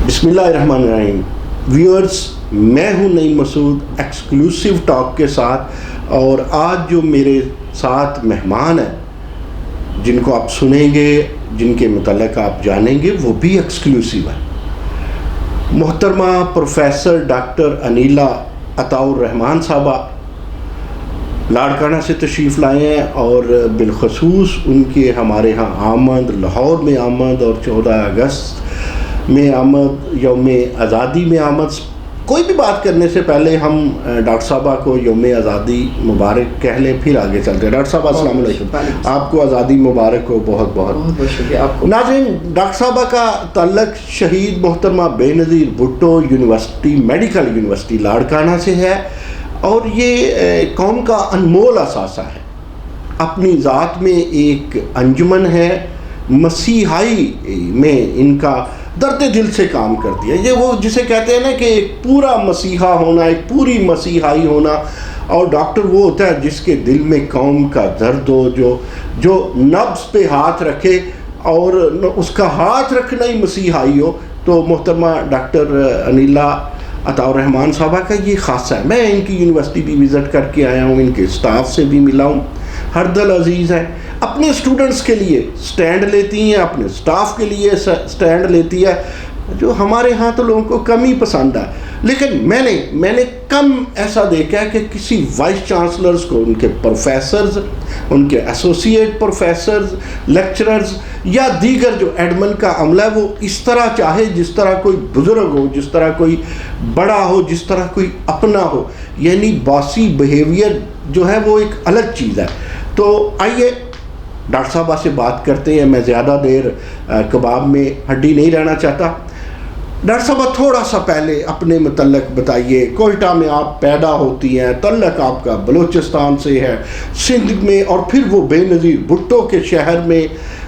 بسم اللہ الرحمن الرحیم. ویورز، میں ہوں نعیم مسعود ایکسکلوسیو ٹاک کے ساتھ، اور آج جو میرے ساتھ مہمان ہیں جن کو آپ سنیں گے، جن کے متعلق آپ جانیں گے، وہ بھی ایکسکلوسیو ہے. محترمہ پروفیسر ڈاکٹر انیلا عطاء الرحمان صاحبہ لاڑکانہ سے تشریف لائے ہیں، اور بالخصوص ان کے ہمارے ہاں آمد، لاہور میں آمد اور 14 اگست میں آمد، یوم آزادی میں آمد. کوئی بھی بات کرنے سے پہلے ہم ڈاکٹر صاحبہ کو یوم آزادی مبارک کہہ لیں، پھر آگے چلتے ہیں. ڈاکٹر صاحب السلام علیکم، آپ کو آزادی مبارک ہو. بہت بہت شکریہ آپ کو. ناظرین، ڈاکٹر صاحبہ کا تعلق Shaheed Mohtarma Benazir Bhutto university, medical university Larkana سے ہے، اور یہ قوم کا انمول اثاثہ ہے. اپنی ذات میں ایک انجمن ہے، مسیحائی میں ان کا درد دل سے کام کرتی ہے. یہ وہ جسے کہتے ہیں نا کہ ایک پورا مسیحا ہونا، ایک پوری مسیحائی ہونا. اور ڈاکٹر وہ ہوتا ہے جس کے دل میں قوم کا درد ہو، جو نبض پہ ہاتھ رکھے، اور اس کا ہاتھ رکھنا ہی مسیحائی ہو. تو محترمہ ڈاکٹر انیلا عطاء الرحمان صاحبہ کا یہ خاصہ ہے. میں ان کی یونیورسٹی بھی وزٹ کر کے آیا ہوں، ان کے اسٹاف سے بھی ملا ہوں. ہر دل عزیز ہے، اپنے اسٹوڈنٹس کے لیے سٹینڈ لیتی ہیں، اپنے اسٹاف کے لیے سٹینڈ لیتی ہے، جو ہمارے ہاں تو لوگوں کو کم ہی پسند ہے. لیکن میں نے کم ایسا دیکھا ہے کہ کسی وائس چانسلرز کو، ان کے پروفیسرز، ان کے ایسوسیٹ پروفیسرز، لیکچررز یا دیگر جو ایڈمن کا عملہ ہے، وہ اس طرح چاہے جس طرح کوئی بزرگ ہو، جس طرح کوئی بڑا ہو، جس طرح کوئی اپنا ہو. یعنی باسی بیہیویئر جو ہے وہ ایک الگ چیز ہے. تو آئیے ڈاکٹر صاحبہ سے بات کرتے ہیں. میں زیادہ دیر کباب میں ہڈی نہیں رہنا چاہتا. ڈاکٹر صاحبہ، تھوڑا سا پہلے اپنے متعلق بتائیے. کوئٹہ میں آپ پیدا ہوتی ہیں، تعلق آپ کا بلوچستان سے ہے، سندھ میں، اور پھر وہ بے نظیر بھٹو کے شہر میں،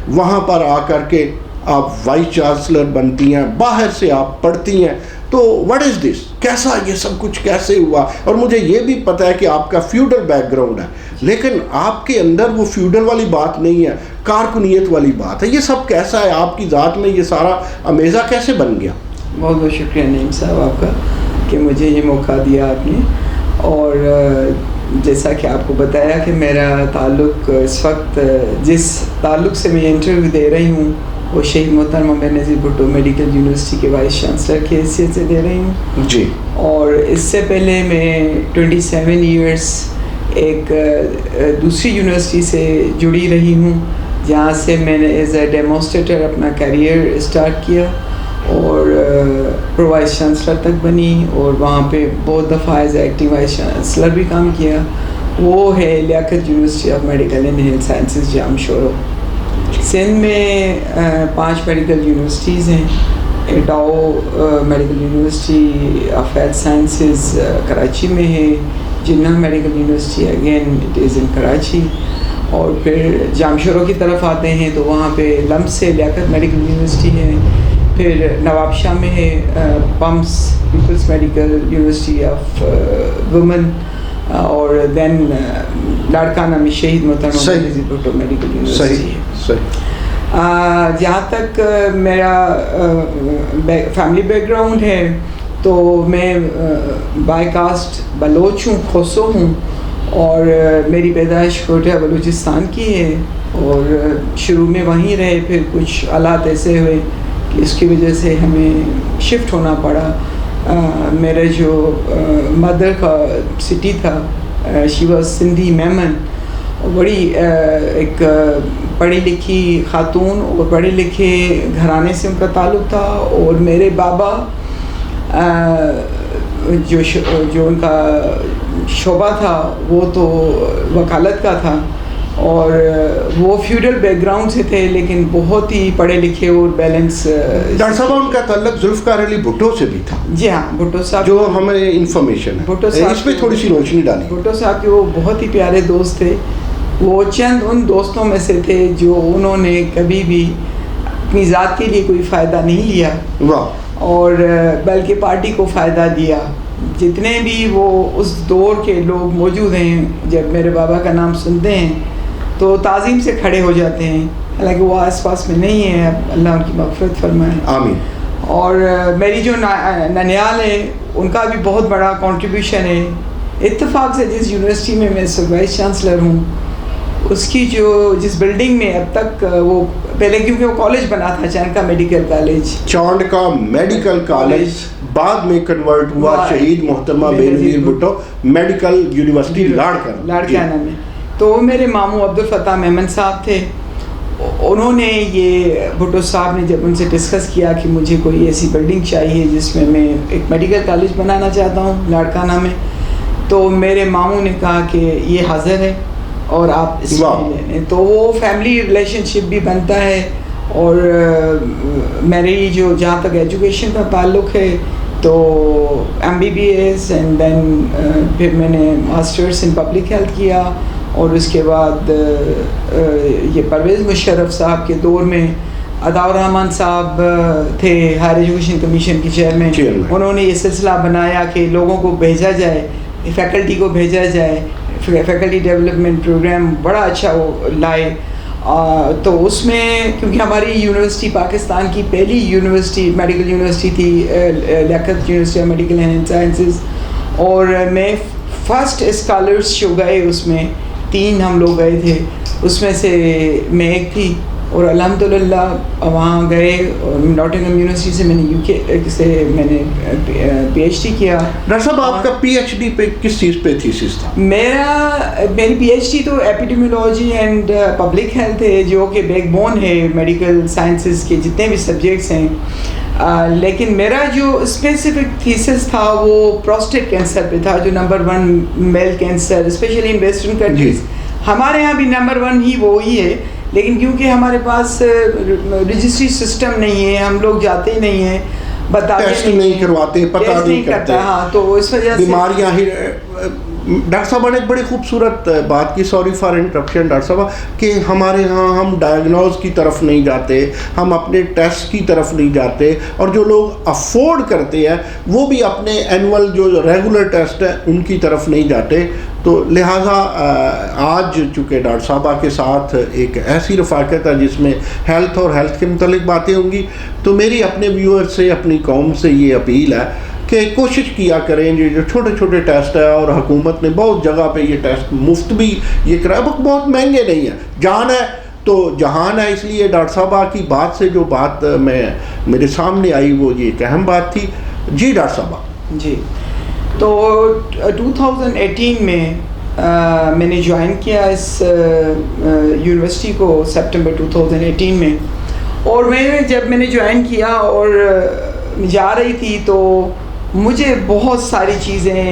وہاں پر آ کر کے آپ وائس چانسلر بنتی ہیں، باہر سے آپ پڑھتی ہیں. تو واٹ از دس؟ کیسا یہ سب کچھ کیسے ہوا؟ اور مجھے یہ بھی پتہ ہے کہ آپ کا فیوڈل بیک گراؤنڈ ہے، لیکن آپ کے اندر وہ فیوڈل والی بات نہیں ہے، کارکنیت والی بات ہے. یہ سب کیسا ہے آپ کی ذات میں؟ یہ سارا امیزہ کیسے بن گیا؟ بہت بہت شکریہ نعیم صاحب آپ کا کہ مجھے یہ موقع دیا آپ نے. اور جیسا کہ آپ کو بتایا کہ میرا تعلق اس وقت جس تعلق سے میں انٹرویو دے رہی ہوں وہ شہید Mohtarma Benazir Bhutto medical university کے وائس چانسلر کی حیثیت سے دے رہی ہوں. جی. اور اس سے پہلے میں 27 ایئرس ایک دوسری یونیورسٹی سے جڑی رہی ہوں، جہاں سے میں نے ایز اے ڈیمونسٹریٹر اپنا کیریئر اسٹارٹ کیا اور پرو وائس چانسلر تک بنی، اور وہاں پہ بہت دفعہ as a acting vice chancellor بھی کام کیا. وہ ہے Liaquat university of medical and health sciences Jamshoro. Sindh میں 5 میڈیکل یونیورسٹیز ہیں. Dow medical university of health sciences Karachi میں ہے. Jinnah medical university again it is in Karachi. اور پھر جام شورو کی طرف آتے ہیں تو وہاں پہ لمب سے لیاقت میڈیکل یونیورسٹی ہے. پھر نواب شاہ میں ہے PUMHS people's medical university of women. اور دین لاڑکانہ میں شہید Mohtarma Benazir Bhutto medical university ہے. جہاں تک میرا فیملی بیک گراؤنڈ ہے تو میں بائی کاسٹ بلوچ ہوں، کھوسو ہوں، اور میری پیدائش کوئٹہ بلوچستان کی ہے، اور شروع میں وہیں رہے. پھر کچھ حالات ایسے ہوئے کہ اس کی وجہ سے ہمیں شفٹ ہونا پڑا. میرے جو مدر کا سٹی تھا، شی واز سندھی میمن، بڑی ایک پڑھی لکھی خاتون اور پڑھے لکھے گھرانے سے ان کا تعلق تھا. اور میرے بابا جو ان کا شعبہ تھا وہ تو وکالت کا تھا، اور وہ فیوڈل بیک گراؤنڈ سے تھے، لیکن بہت ہی پڑھے لکھے اور بیلنس. ڈاکٹر صاحب، ان کا تعلق ذوالفقار علی بھٹو سے بھی تھا؟ جی ہاں، بھٹو صاحب جو ہمیں انفارمیشن ہے، بھٹو صاحب اس پہ تھوڑی سی روشنی ڈالی. بھٹو صاحب کے وہ بہت ہی پیارے دوست تھے. وہ چند ان دوستوں میں سے تھے جو انہوں نے کبھی بھی اپنی ذات کے لیے کوئی فائدہ نہیں لیا، اور بلکہ پارٹی کو فائدہ دیا. جتنے بھی وہ اس دور کے لوگ موجود ہیں، جب میرے بابا کا نام سنتے ہیں تو تعظیم سے کھڑے ہو جاتے ہیں. حالانکہ وہ آس پاس میں نہیں ہے، اب اللہ ان کی مغفرت فرمائے. آمین. اور میری جو ننیال ہے ان کا بھی بہت بڑا کنٹریبیوشن ہے. اتفاق سے جس یونیورسٹی میں میں وائس چانسلر ہوں اس کی جس بلڈنگ میں اب تک وہ پہلے کیونکہ وہ کالج بنا تھا چاند کا میڈیکل کالج، چاند کا میڈیکل کالج بعد میں کنورٹ ہوا شہید Mohtarma Benazir Bhutto medical university Larkana میں. تو وہ میرے ماموں عبدالفتاح میمن صاحب تھے. انہوں نے یہ بھٹو صاحب نے جب ان سے ڈسکس کیا کہ مجھے کوئی ایسی بلڈنگ چاہیے جس میں میں ایک میڈیکل کالج بنانا چاہتا ہوں لاڑکانہ میں، تو میرے ماموں نے کہا کہ یہ حاضر ہے اور آپ اس میں لے لیں. تو وہ فیملی ریلیشن شپ بھی بنتا ہے. اور میری جو جہاں تک ایجوکیشن کا تعلق ہے تو MBBS اینڈ دین پھر میں نے ماسٹرس ان پبلک ہیلتھ کیا. اور اس کے بعد یہ پرویز مشرف صاحب کے دور میں عطاء الرحمن صاحب تھے ہائر ایجوکیشن کمیشن کے چیئرمین. انہوں نے یہ سلسلہ بنایا کہ لوگوں کو بھیجا جائے، فیکلٹی کو بھیجا جائے، فیکلٹی ڈیولپمنٹ پروگرام بڑا اچھا وہ لائے. تو اس میں کیونکہ ہماری یونیورسٹی پاکستان کی پہلی یونیورسٹی میڈیکل یونیورسٹی تھی، Liaquat university of medical and sciences, اور میں فرسٹ اسکالرس جو گئے اس میں 3 ہم لوگ گئے تھے، اس میں سے میں ایک تھی. اور الحمدللہ وہاں گئے اور ناٹنگھم یونیورسٹی سے میں نے UK سے میں نے PhD کیا. ڈاکٹر صاحب آپ کا PhD پہ کس چیز پہ تھیسس تھا؟ میری PhD تو ایپیڈیمیولوجی اینڈ پبلک ہیلتھ ہے، جو کہ بیک بون ہے میڈیکل سائنسز کے جتنے بھی سبجیکٹس ہیں. لیکن میرا جو اسپیسیفک تھیسس تھا وہ پروسٹیٹ کینسر پہ تھا، جو number 1 male cancer especially in western countries. ہمارے یہاں بھی نمبر 1 ہی وہی ہے، لیکن کیونکہ ہمارے پاس رجسٹری سسٹم نہیں ہے، ہم لوگ جاتے ہی نہیں ہیں، ٹیسٹ نہیں کرواتے، پتہ نہیں کرتے. ہاں تو اس وجہ سے بیماریاں ہی. ڈاکٹر صاحب نے ایک بڑی خوبصورت بات کی، سوری فار انٹرپشن ڈاکٹر صاحب، کہ ہمارے ہاں ہم ڈائگنوز کی طرف نہیں جاتے، ہم اپنے ٹیسٹ کی طرف نہیں جاتے، اور جو لوگ افورڈ کرتے ہیں وہ بھی اپنے اینول جو ریگولر ٹیسٹ ہے ان کی طرف نہیں جاتے. تو لہٰذا آج چونکہ ڈاکٹر صاحبہ کے ساتھ ایک ایسی رفاقت ہے جس میں ہیلتھ اور ہیلتھ کے متعلق باتیں ہوں گی، تو میری اپنے ویور سے، اپنی قوم سے یہ اپیل ہے کہ کوشش کیا کریں جو چھوٹے چھوٹے ٹیسٹ ہے، اور حکومت نے بہت جگہ پہ یہ ٹیسٹ مفت بھی یہ کرایا، بہت مہنگے نہیں ہیں. جان ہے تو جہان ہے. اس لیے ڈاکٹر صاحبہ کی بات سے جو بات میرے سامنے آئی وہ یہ ایک اہم بات تھی. جی ڈاکٹر صاحبہ. جی تو 2018 میں نے جوائن کیا اس یونیورسٹی کو سپٹمبر 2018 میں. اور جب میں نے جوائن کیا اور جا رہی تھی تو مجھے بہت ساری چیزیں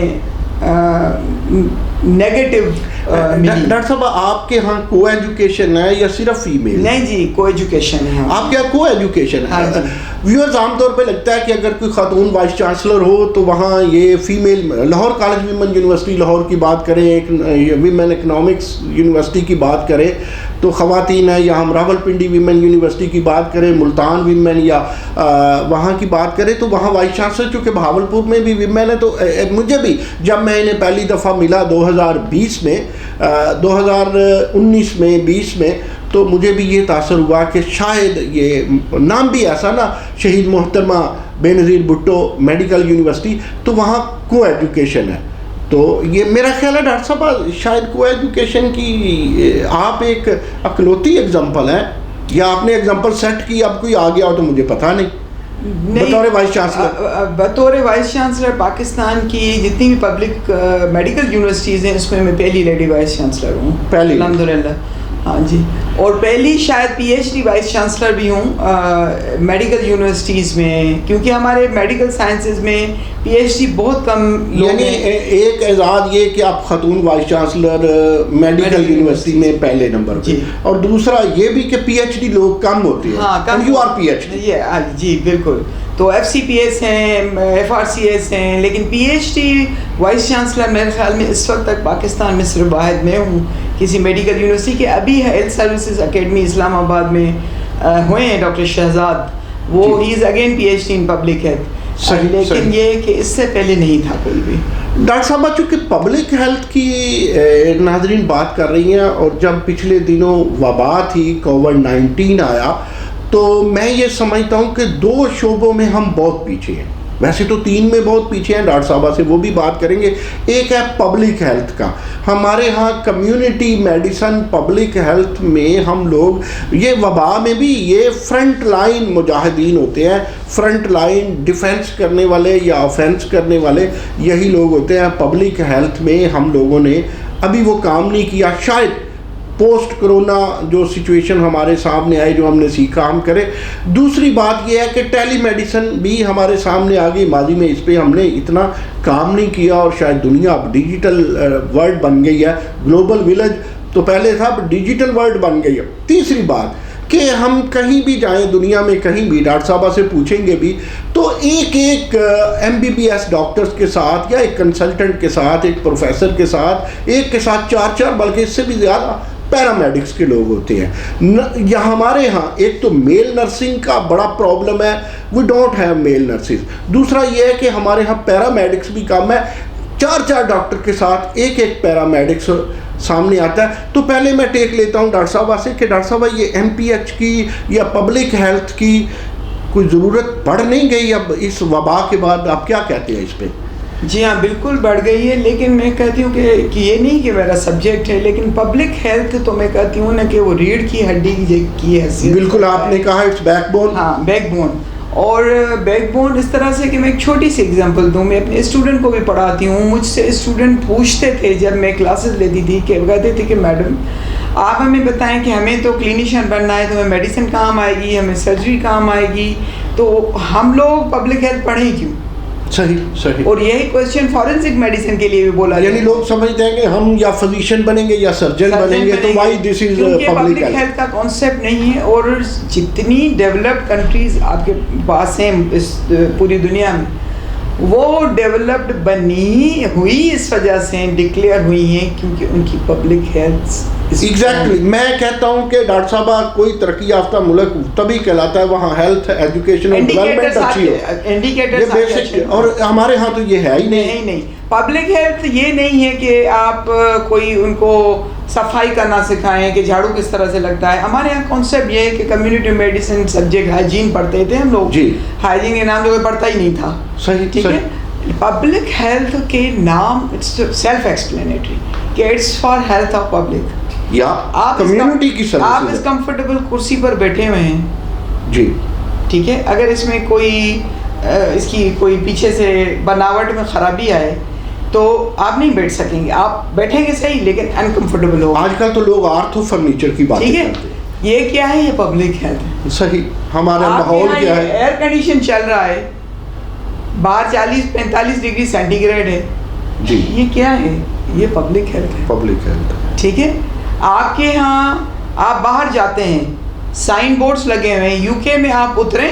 نیگیٹو. ڈاکٹر صاحب آپ کے ہاں کو ایجوکیشن ہے یا صرف فیمیل؟ نہیں جی، کو ایجوکیشن ہے. آپ کے یہاں کو ایجوکیشن ہے. ویورز عام طور پہ لگتا ہے کہ اگر کوئی خاتون وائس چانسلر ہو تو وہاں یہ female. Lahore college women university Lahore کی بات کریں، ایک ویمن اکنامکس یونیورسٹی کی بات کریں تو خواتین ہیں، یا ہم راول پنڈی ویمن یونیورسٹی کی بات کریں، ملتان ویمن یا وہاں کی بات کریں تو وہاں وائس چانسلر چونکہ بہاولپور میں بھی ویمن ہے. تو مجھے بھی جب میں انہیں پہلی دفعہ ملا 2020 میں 2019 میں 20 میں، تو مجھے بھی یہ تاثر ہوا کہ شاید یہ نام بھی ایسا نا، شہید Mohtarma Benazir Bhutto medical university, تو وہاں کو ایجوکیشن ہے. تو یہ میرا خیال ہے ڈاکٹر صاحب شاید کو ایجوکیشن کی آپ ایک اکلوتی ایگزامپل ہیں، یا آپ نے ایگزامپل سیٹ کی، اب کوئی آ گیا ہو تو مجھے پتہ نہیں. بطور وائس چانسلر پاکستان کی جتنی بھی پبلک میڈیکل یونیورسٹیز ہیں اس میں میں پہلی لیڈی وائس چانسلر ہوں الحمدللہ. ہاں جی، اور پہلی شاید PhD وائس چانسلر بھی ہوں میڈیکل یونیورسٹیز میں، کیونکہ ہمارے میڈیکل سائنسز میں PhD بہت کم لوگ. یعنی ایک اعزاز یہ کہ آپ خاتون وائس چانسلر میڈیکل یونیورسٹی میں پہلے نمبر پہ، اور دوسرا یہ بھی کہ PhD لوگ کم ہوتے ہیں. ہاں، یو آر PhD. جی بالکل. تو FCPS ہیں، FRCS ہیں، لیکن PhD وائس چانسلر میرے خیال میں اس وقت تک پاکستان میں صرف واحد میں ہوں کسی میڈیکل یونیورسٹی کے. ابھی ہیلتھ سروسز اکیڈمی اسلام آباد میں ہوئے ہیں ڈاکٹر شہزاد، وہ ہی is again PhD in public health, لیکن یہ کہ اس سے پہلے نہیں تھا کوئی بھی. ڈاکٹر صاحبہ چونکہ پبلک ہیلتھ کی ناظرین بات کر رہی ہیں، اور جب پچھلے دنوں وبا تھی، COVID-19 آیا، تو میں یہ سمجھتا ہوں کہ 2 شعبوں میں ہم بہت پیچھے ہیں، ویسے تو 3 میں بہت پیچھے ہیں، ڈاکٹر صاحبہ سے وہ بھی بات کریں گے. ایک ہے پبلک ہیلتھ کا. ہمارے ہاں کمیونٹی میڈیسن پبلک ہیلتھ میں ہم لوگ یہ وبا میں بھی یہ فرنٹ لائن مجاہدین ہوتے ہیں، فرنٹ لائن ڈیفینس کرنے والے یا آفینس کرنے والے یہی لوگ ہوتے ہیں. پبلک ہیلتھ میں ہم لوگوں نے ابھی وہ کام نہیں کیا. شاید پوسٹ کرونا جو سچویشن ہمارے سامنے آئی، جو ہم نے سیکھا ہم کریں. دوسری بات یہ ہے کہ ٹیلی میڈیسن بھی ہمارے سامنے آ گئی. ماضی میں اس پہ ہم نے اتنا کام نہیں کیا، اور شاید دنیا اب ڈیجیٹل ورلڈ بن گئی ہے. گلوبل ولیج تو پہلے تھا، اب ڈیجیٹل ورلڈ بن گئی ہے. تیسری بات کہ ہم کہیں بھی جائیں دنیا میں، کہیں بھی ڈاکٹر صاحبہ سے پوچھیں گے بھی تو ایک MBBS ڈاکٹرز کے ساتھ یا ایک کنسلٹنٹ کے ساتھ، ایک پروفیسر کے ساتھ، ایک کے ساتھ 4 بلکہ اس سے بھی زیادہ پیرامیڈکس کے لوگ ہوتے ہیں. یا ہمارے ہاں ایک تو میل نرسنگ کا بڑا پرابلم ہے، we don't have male nurses. دوسرا یہ ہے کہ ہمارے ہاں پیرامیڈکس بھی کم ہے. 4 ڈاکٹر کے ساتھ ایک پیرامیڈکس سامنے آتا ہے. تو پہلے میں ٹیک لیتا ہوں ڈاکٹر صاحبہ سے کہ ڈاکٹر صاحبہ یہ MPH کی یا پبلک ہیلتھ کی کوئی ضرورت بڑھ نہیں گئی اب اس وبا کے بعد؟ آپ کیا کہتے ہیں اس پہ؟ جی ہاں بالکل بڑھ گئی ہے، لیکن میں کہتی ہوں کہ یہ نہیں کہ میرا سبجیکٹ ہے، لیکن پبلک ہیلتھ تو میں کہتی ہوں نا کہ وہ ریڑھ کی ہڈی کی حیثیت. بالکل آپ نے کہا اٹس بیک بون. ہاں بیک بون. اور بیک بون اس طرح سے کہ میں ایک چھوٹی سی اگزامپل دوں. میں اپنے اسٹوڈنٹ کو بھی پڑھاتی ہوں. مجھ سے اسٹوڈنٹ پوچھتے تھے جب میں کلاسز لیتی تھی کہ کہتے تھے کہ میڈم آپ ہمیں بتائیں کہ ہمیں تو کلینیشین بننا ہے، تو ہمیں میڈیسن کام آئے گی، ہمیں سرجری کام آئے گی، تو ہم لوگ پبلک ہیلتھ پڑھیں کیوں؟ صحیح. اور یہی کوشچن فورینسک میڈیسن کے لیے بھی بولا یعنی لوگ سمجھتے ہیں کہ ہم یا فزیشین بنیں گے یا سرجن بنیں گے، تو why this is public health کا کانسیپٹ نہیں ہے. اور جتنی ڈیولپڈ کنٹریز آپ کے پاس ہیں اس پوری دنیا میں، وہ ڈیولپڈ بنی ہوئی اس وجہ سے ڈکلیئر ہوئی ہیں کیونکہ ان کی پبلک ہیلتھ. ایگزیکٹلی. میں کہتا ہوں کہ ڈاکٹر صاحبہ کوئی ترقی یافتہ ملک تبھی کہلاتا ہے وہاں ہیلتھ ایجوکیشن اور ڈیولپمنٹ اچھی ہو. یہ بیسک. اور ہمارے ہاں تو یہ ہے ہی نہیں. پبلک ہیلتھ یہ نہیں ہے کہ آپ کوئی ان کو صفائی کرنا سکھائیں کہ جھاڑو کس طرح سے لگتا ہے. ہمارے یہاں کانسیپٹ یہ ہے کہ کمیونٹی میڈیسن سبجیکٹ ہائیجین پڑھتے تھے ہم لوگ. جی ہائیجین کے نام جو پڑھتا ہی نہیں تھا. صحیح. ٹھیک ہے. پبلک ہیلتھ کے نام اٹس سیلف ایکسپلینیٹری کہ it's for health of public. یا کمیونٹی کی سروس. آپ اس کمفرٹیبل کرسی پر بیٹھے ہوئے ہیں جی، ٹھیک ہے. اگر اس میں کوئی اس کی کوئی پیچھے سے بناوٹ میں خرابی آئے تو آپ نہیں بیٹھ سکیں گے. آپ بیٹھیں گے صحیح لیکن انکمفرٹیبل ہو. آج کل تو لوگ آرتھو فرنیچر کی بات کرتے ہیں. یہ کیا ہے؟ یہ پبلک ہیلتھ. صحیح. ہمارا ماحول کیا ہے؟ ایئر کنڈیشن چل رہا ہے، باہر 40-45 ڈگری سینٹی گریڈ ہے. جی یہ کیا ہے؟ یہ پبلک ہیلتھ ہے. Public health. ٹھیک ہے. آپ کے ہاں آپ باہر جاتے ہیں، سائن بورڈز لگے ہوئے ہیں. UK میں آپ اتریں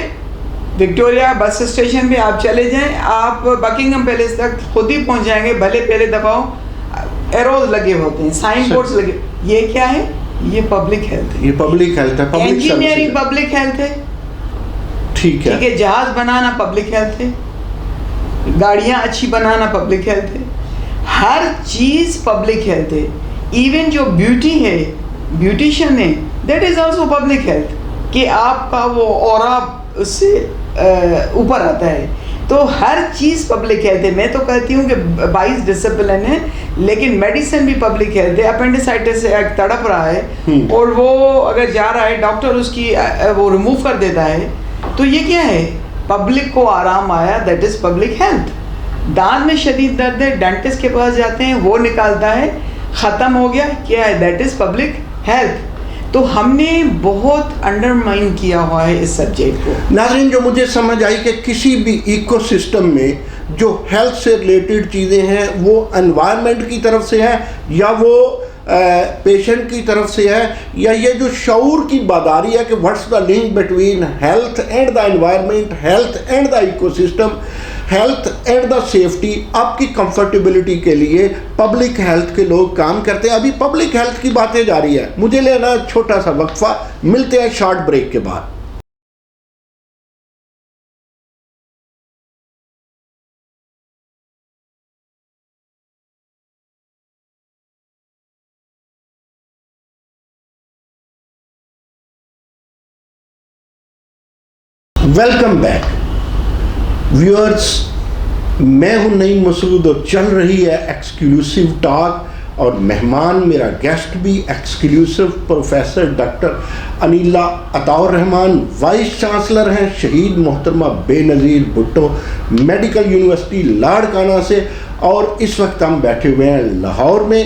وکٹوریا بس اسٹیشن پہ آپ چلے جائیں، آپ بکنگم پیلس تک خود ہی پہنچ جائیں گے. بھلے پہلے دفعہ ایروز لگے ہوتے ہیں، سائن بورڈز لگے. یہ کیا ہے؟ یہ پبلک ہیلتھ ہے. یہ پبلک ہیلتھ ہے. انجینئرنگ پبلک ہیلتھ ہے. ٹھیک ہے. جہاز بنانا پبلک ہیلتھ ہے. گاڑیاں اچھی بنانا پبلک ہیلتھ ہے. ہر چیز پبلک ہیلتھ ہے. ایون جو بیوٹی ہے، بیوٹیشین ہے، that is also public health کہ آپ کا وہ اورا اس سے اوپر آتا ہے. تو ہر چیز پبلک ہیلتھ ہے. میں تو کہتی ہوں کہ 22 ڈسپلن ہے لیکن میڈیسن بھی پبلک ہیلتھ ہے. اپینڈیسائٹس سے ایک تڑپ رہا ہے اور وہ اگر جا رہا ہے ڈاکٹر اس کی وہ ریموو کر دیتا ہے تو یہ کیا ہے؟ پبلک کو آرام آیا، دیٹ از پبلک ہیلتھ. دانت میں شدید درد ہے، ڈینٹسٹ کے پاس جاتے ہیں، وہ نکالتا ہے، ختم ہو گیا. کیا ہے؟ That is public health. تو ہم نے بہت انڈرمائن کیا ہوا ہے اس سبجیکٹ کو. ناظرین، جو مجھے سمجھ آئی کہ کسی بھی ایکو سسٹم میں جو ہیلتھ سے ریلیٹڈ چیزیں ہیں وہ انوائرمنٹ کی طرف سے ہے یا وہ پیشنٹ کی طرف سے ہے، یا یہ جو شعور کی بیداری ہے کہ what's the link between health and the environment, health and the ecosystem, health and the safety. آپ کی کمفرٹیبلٹی کے لیے پبلک ہیلتھ کے لوگ کام کرتے ہیں. ابھی پبلک ہیلتھ کی باتیں جاری ہے. مجھے لینا چھوٹا سا وقفہ، ملتے ہیں شارٹ بریک کے بعد. ویلکم بیک ویورز، میں ہوں نعیم مسعود اور چل رہی ہے ایکسکلوسیو ٹاک، اور مہمان میرا گیسٹ بھی ایکسکلوسیو پروفیسر ڈاکٹر انیلا عطا الرحمان وائس چانسلر ہیں شہید Mohtarma Benazir Bhutto medical university Larkana سے، اور اس وقت ہم بیٹھے ہوئے ہیں لاہور میں۔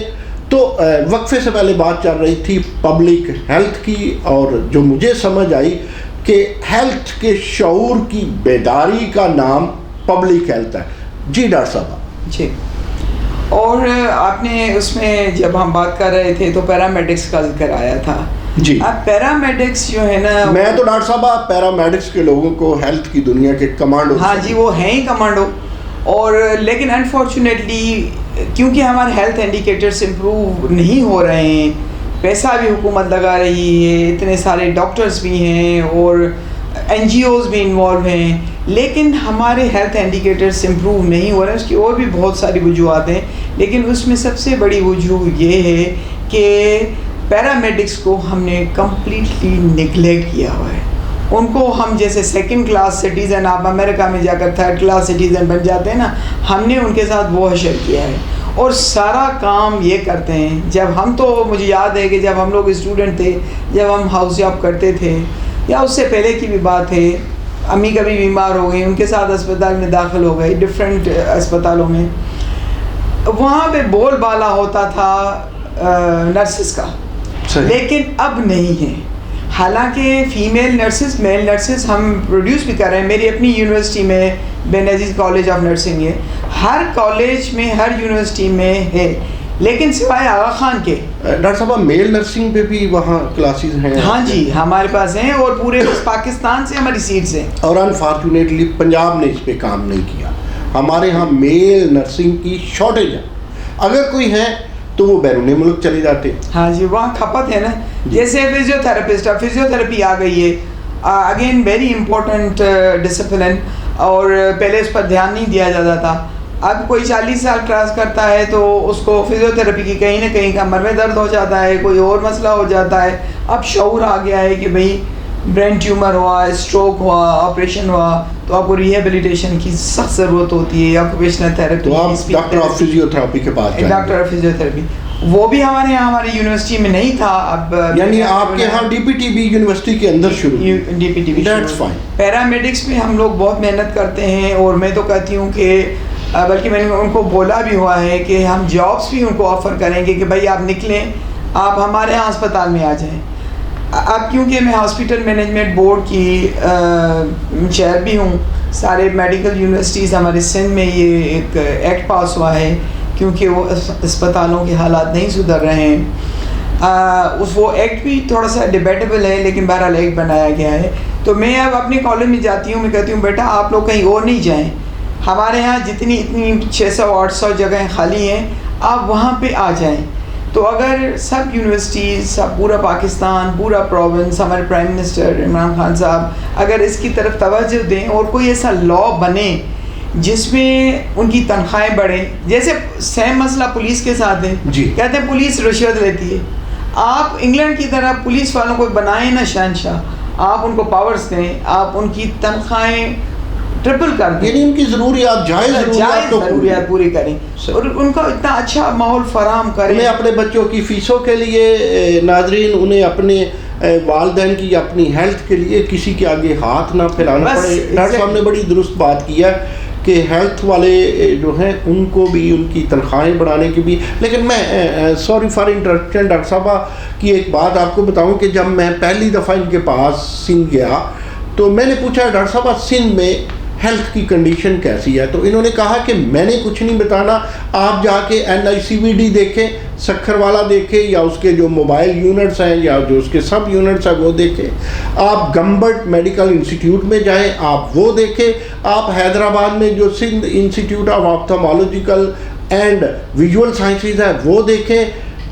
تو وقفے سے پہلے بات چل رہی تھی پبلک ہیلتھ کی، اور جو مجھے سمجھ آئی کہ ہیلتھ کے شعور کی بیداری کا نام پبلک ہیلتھ ہے۔ جی ڈاکٹر صاحب۔ جی، اور آپ نے اس میں جب ہم بات کر رہے تھے تو پیرامیڈکس کا ذکر آیا تھا۔ جی، اب پیرامیڈکس جو ہے نا، میں تو ڈاکٹر صاحب پیرامیڈکس کے لوگوں کو ہیلتھ کی دنیا کے کمانڈو، ہاں جی وہ ہیں ہی کمانڈو، اور لیکن انفارچونیٹلی کیونکہ ہمارے ہیلتھ انڈیکیٹرس امپروو نہیں ہو رہے ہیں، پیسہ بھی حکومت لگا رہی ہے، اتنے سارے ڈاکٹرز بھی ہیں اور این جی اوز بھی انوالو ہیں، لیکن ہمارے ہیلتھ انڈیکیٹرس امپروو نہیں ہو رہے ہیں۔ اس کی اور بھی بہت ساری وجوہات ہیں، لیکن اس میں سب سے بڑی وجوہ یہ ہے کہ پیرامیڈکس کو ہم نے کمپلیٹلی نگلیکٹ کیا ہوا ہے۔ ان کو ہم جیسے سیکنڈ کلاس سٹیزن، آپ امریکہ میں جا کر تھرڈ کلاس سٹیزن بن جاتے ہیں نا، ہم نے ان کے ساتھ وہ حشر کیا ہے، اور سارا کام یہ کرتے ہیں۔ جب ہم تو مجھے یاد ہے کہ جب ہم لوگ اسٹوڈنٹ تھے، جب ہم ہاؤس جاب کرتے تھے، یا اس سے پہلے کی بھی بات ہے، امی کبھی بیمار ہو گئی، ان کے ساتھ اسپتال میں داخل ہو گئے ڈفرینٹ اسپتالوں میں، وہاں پہ بول بالا ہوتا تھا نرسز کا، لیکن اب نہیں ہے۔ حالانکہ فیمیل نرسز، میل نرسز ہم پروڈیوس بھی کر رہے ہیں۔ میری اپنی یونیورسٹی میں بے نظیر کالج آف نرسنگ ہے، ہر کالج میں، ہر یونیورسٹی میں ہے، لیکن سوائے آغا خان کے۔ ڈاکٹر صاحب میل نرسنگ پہ بھی وہاں کلاسز ہیں؟ ہاں جی ہمارے پاس ہیں، اور پورے پاکستان سے ہماری سیٹس ہیں، اور انفارچونیٹلی پنجاب نے اس پہ کام نہیں کیا۔ ہمارے ہاں میل نرسنگ کی شارٹیج ہے، اگر کوئی ہے تو وہ بیرون ملک چلے جاتے۔ ہاں جی وہاں کھپت ہے نا، جیسے فزیو تھراپسٹ، اب فزیو تھراپی آ گئی ہے، اگین ویری امپورٹنٹ ڈسپلن، اور پہلے اس پر دھیان نہیں دیا جاتا تھا۔ اب کوئی 40 سال کراس کرتا ہے تو اس کو فزیو تھراپی کی کہیں نہ کہیں کمر میں درد ہو جاتا ہے، کوئی اور مسئلہ ہو جاتا ہے۔ اب شعور آ گیا ہے کہ بھئی برین ٹیومر ہوا، اسٹروک ہوا، آپریشن ہوا، تو آپ کو ریہیبلیٹیشن کی سخت ضرورت ہوتی ہے، آکوپیشنل تھراپی، تو آپ ڈاکٹر آف فزیو تھراپی کے پاس جائیں، ڈاکٹر آف فزیو تھراپی، وہ بھی ہمارے یہاں ہماری یونیورسٹی میں نہیں تھا۔ اب یعنی آپ کے یہاں ڈی پی ٹی بھی یونیورسٹی کے اندر شروع، ڈی پی ٹی بھی، پیرامیڈکس میں ہم لوگ بہت محنت کرتے ہیں، اور میں تو کہتی ہوں کہ بلکہ میں نے ان کو بولا بھی ہوا ہے کہ ہم جابس بھی ان کو آفر کریں گے کہ بھائی آپ نکلیں، آپ ہمارے یہاں اسپتال میں آ جائیں۔ اب کیونکہ میں ہاسپٹل مینجمنٹ بورڈ کی چیئر بھی ہوں، سارے میڈیکل یونیورسٹیز ہمارے سندھ میں یہ ایک ایکٹ پاس ہوا ہے، کیونکہ وہ اسپتالوں کے حالات نہیں سدھر رہے ہیں۔ وہ ایکٹ بھی تھوڑا سا ڈیبیٹیبل ہے، لیکن بہرحال ایکٹ بنایا گیا ہے۔ تو میں اب اپنے کالج میں جاتی ہوں، میں کہتی ہوں بیٹا آپ لوگ کہیں اور نہیں جائیں، ہمارے ہاں اتنی 600-800 جگہیں خالی ہیں، آپ وہاں پہ آ جائیں۔ تو اگر سب یونیورسٹیز، سب پورا پاکستان، پورا پروونس، ہمارے پرائم منسٹر عمران خان صاحب اگر اس کی طرف توجہ دیں، اور کوئی ایسا لا بنے جس میں ان کی تنخواہیں بڑھیں، جیسے سیم مسئلہ پولیس کے ساتھ ہے، کہتے ہیں پولیس رشوت لیتی ہے، آپ انگلینڈ کی طرح پولیس والوں کو بنائیں نا شہنشاہ، آپ ان کو پاورز دیں، آپ ان کی تنخواہیں ٹرپل کر دیں، یعنی ان کی ضروریات، جائز ضروریات پوری کریں، اور ان کو اتنا اچھا ماحول فراہم کریں۔ انہیں اپنے بچوں کی فیسوں کے لیے، ناظرین انہیں اپنے والدین کی، اپنی ہیلتھ کے لیے کسی کے آگے ہاتھ نہ پھیلانا پڑے۔ ڈاکٹر صاحب نے بڑی درست بات کی ہے کہ ہیلتھ والے جو ہیں ان کو بھی ان کی تنخواہیں بڑھانے کی بھی، لیکن میں سوری فار انٹرپشن ڈاکٹر صاحبہ کی ایک بات آپ کو بتاؤں کہ جب میں پہلی دفعہ ان کے پاس سندھ گیا تو میں نے پوچھا ڈاکٹر صاحبہ سندھ میں ہیلتھ کی کنڈیشن کیسی ہے، تو انہوں نے کہا کہ میں نے کچھ نہیں بتانا، آپ جا کے NICVD دیکھیں، سکھر والا دیکھیں، یا اس کے جو موبائل یونٹس ہیں یا جو اس کے سب یونٹس ہیں وہ دیکھیں، آپ گمبٹ میڈیکل انسٹیٹیوٹ میں جائیں، آپ وہ دیکھیں، آپ حیدرآباد میں جو Sindh institute of ophthalmological and visual sciences ہے وہ دیکھیں۔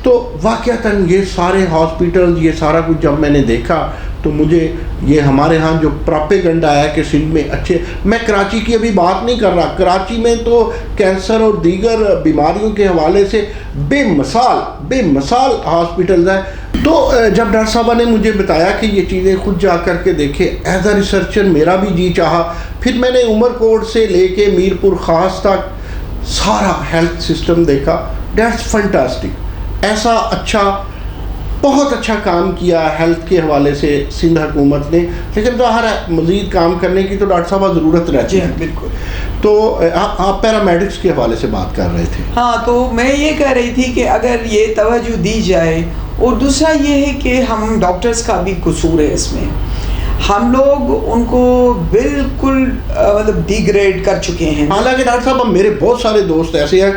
تو واقعتاً یہ سارے ہاسپٹل، یہ سارا کچھ جب میں نے دیکھا تو مجھے یہ ہمارے ہاں جو پراپیگنڈا ہے کہ سندھ میں اچھے، میں کراچی کی ابھی بات نہیں کر رہا، کراچی میں تو کینسر اور دیگر بیماریوں کے حوالے سے بے مثال ہاسپٹلز ہیں۔ تو جب ڈاکٹر صاحبہ نے مجھے بتایا کہ یہ چیزیں خود جا کر کے دیکھے، ایز اے ریسرچر میرا بھی جی چاہا. پھر میں نے عمر کوٹ سے لے کے میر پور خاص تک سارا ہیلتھ سسٹم دیکھا. That's fantastic. ایسا اچھا، بہت اچھا کام کیا ہیلتھ کے حوالے سے سندھ حکومت نے، لیکن ظاہر ہے مزید کام کرنے کی تو ڈاکٹر صاحبہ ضرورت رہتی ہے. بالکل. تو آپ پیرامیڈکس کے حوالے سے بات کر رہے تھے. ہاں، تو میں یہ کہہ رہی تھی کہ اگر یہ توجہ دی جائے، اور دوسرا یہ ہے کہ ہم ڈاکٹرز کا بھی قصور ہے اس میں. ہم لوگ ان کو بالکل مطلب ڈیگریڈ کر چکے ہیں. حالانکہ ڈاکٹر صاحب میرے بہت سارے دوست ایسے ہیں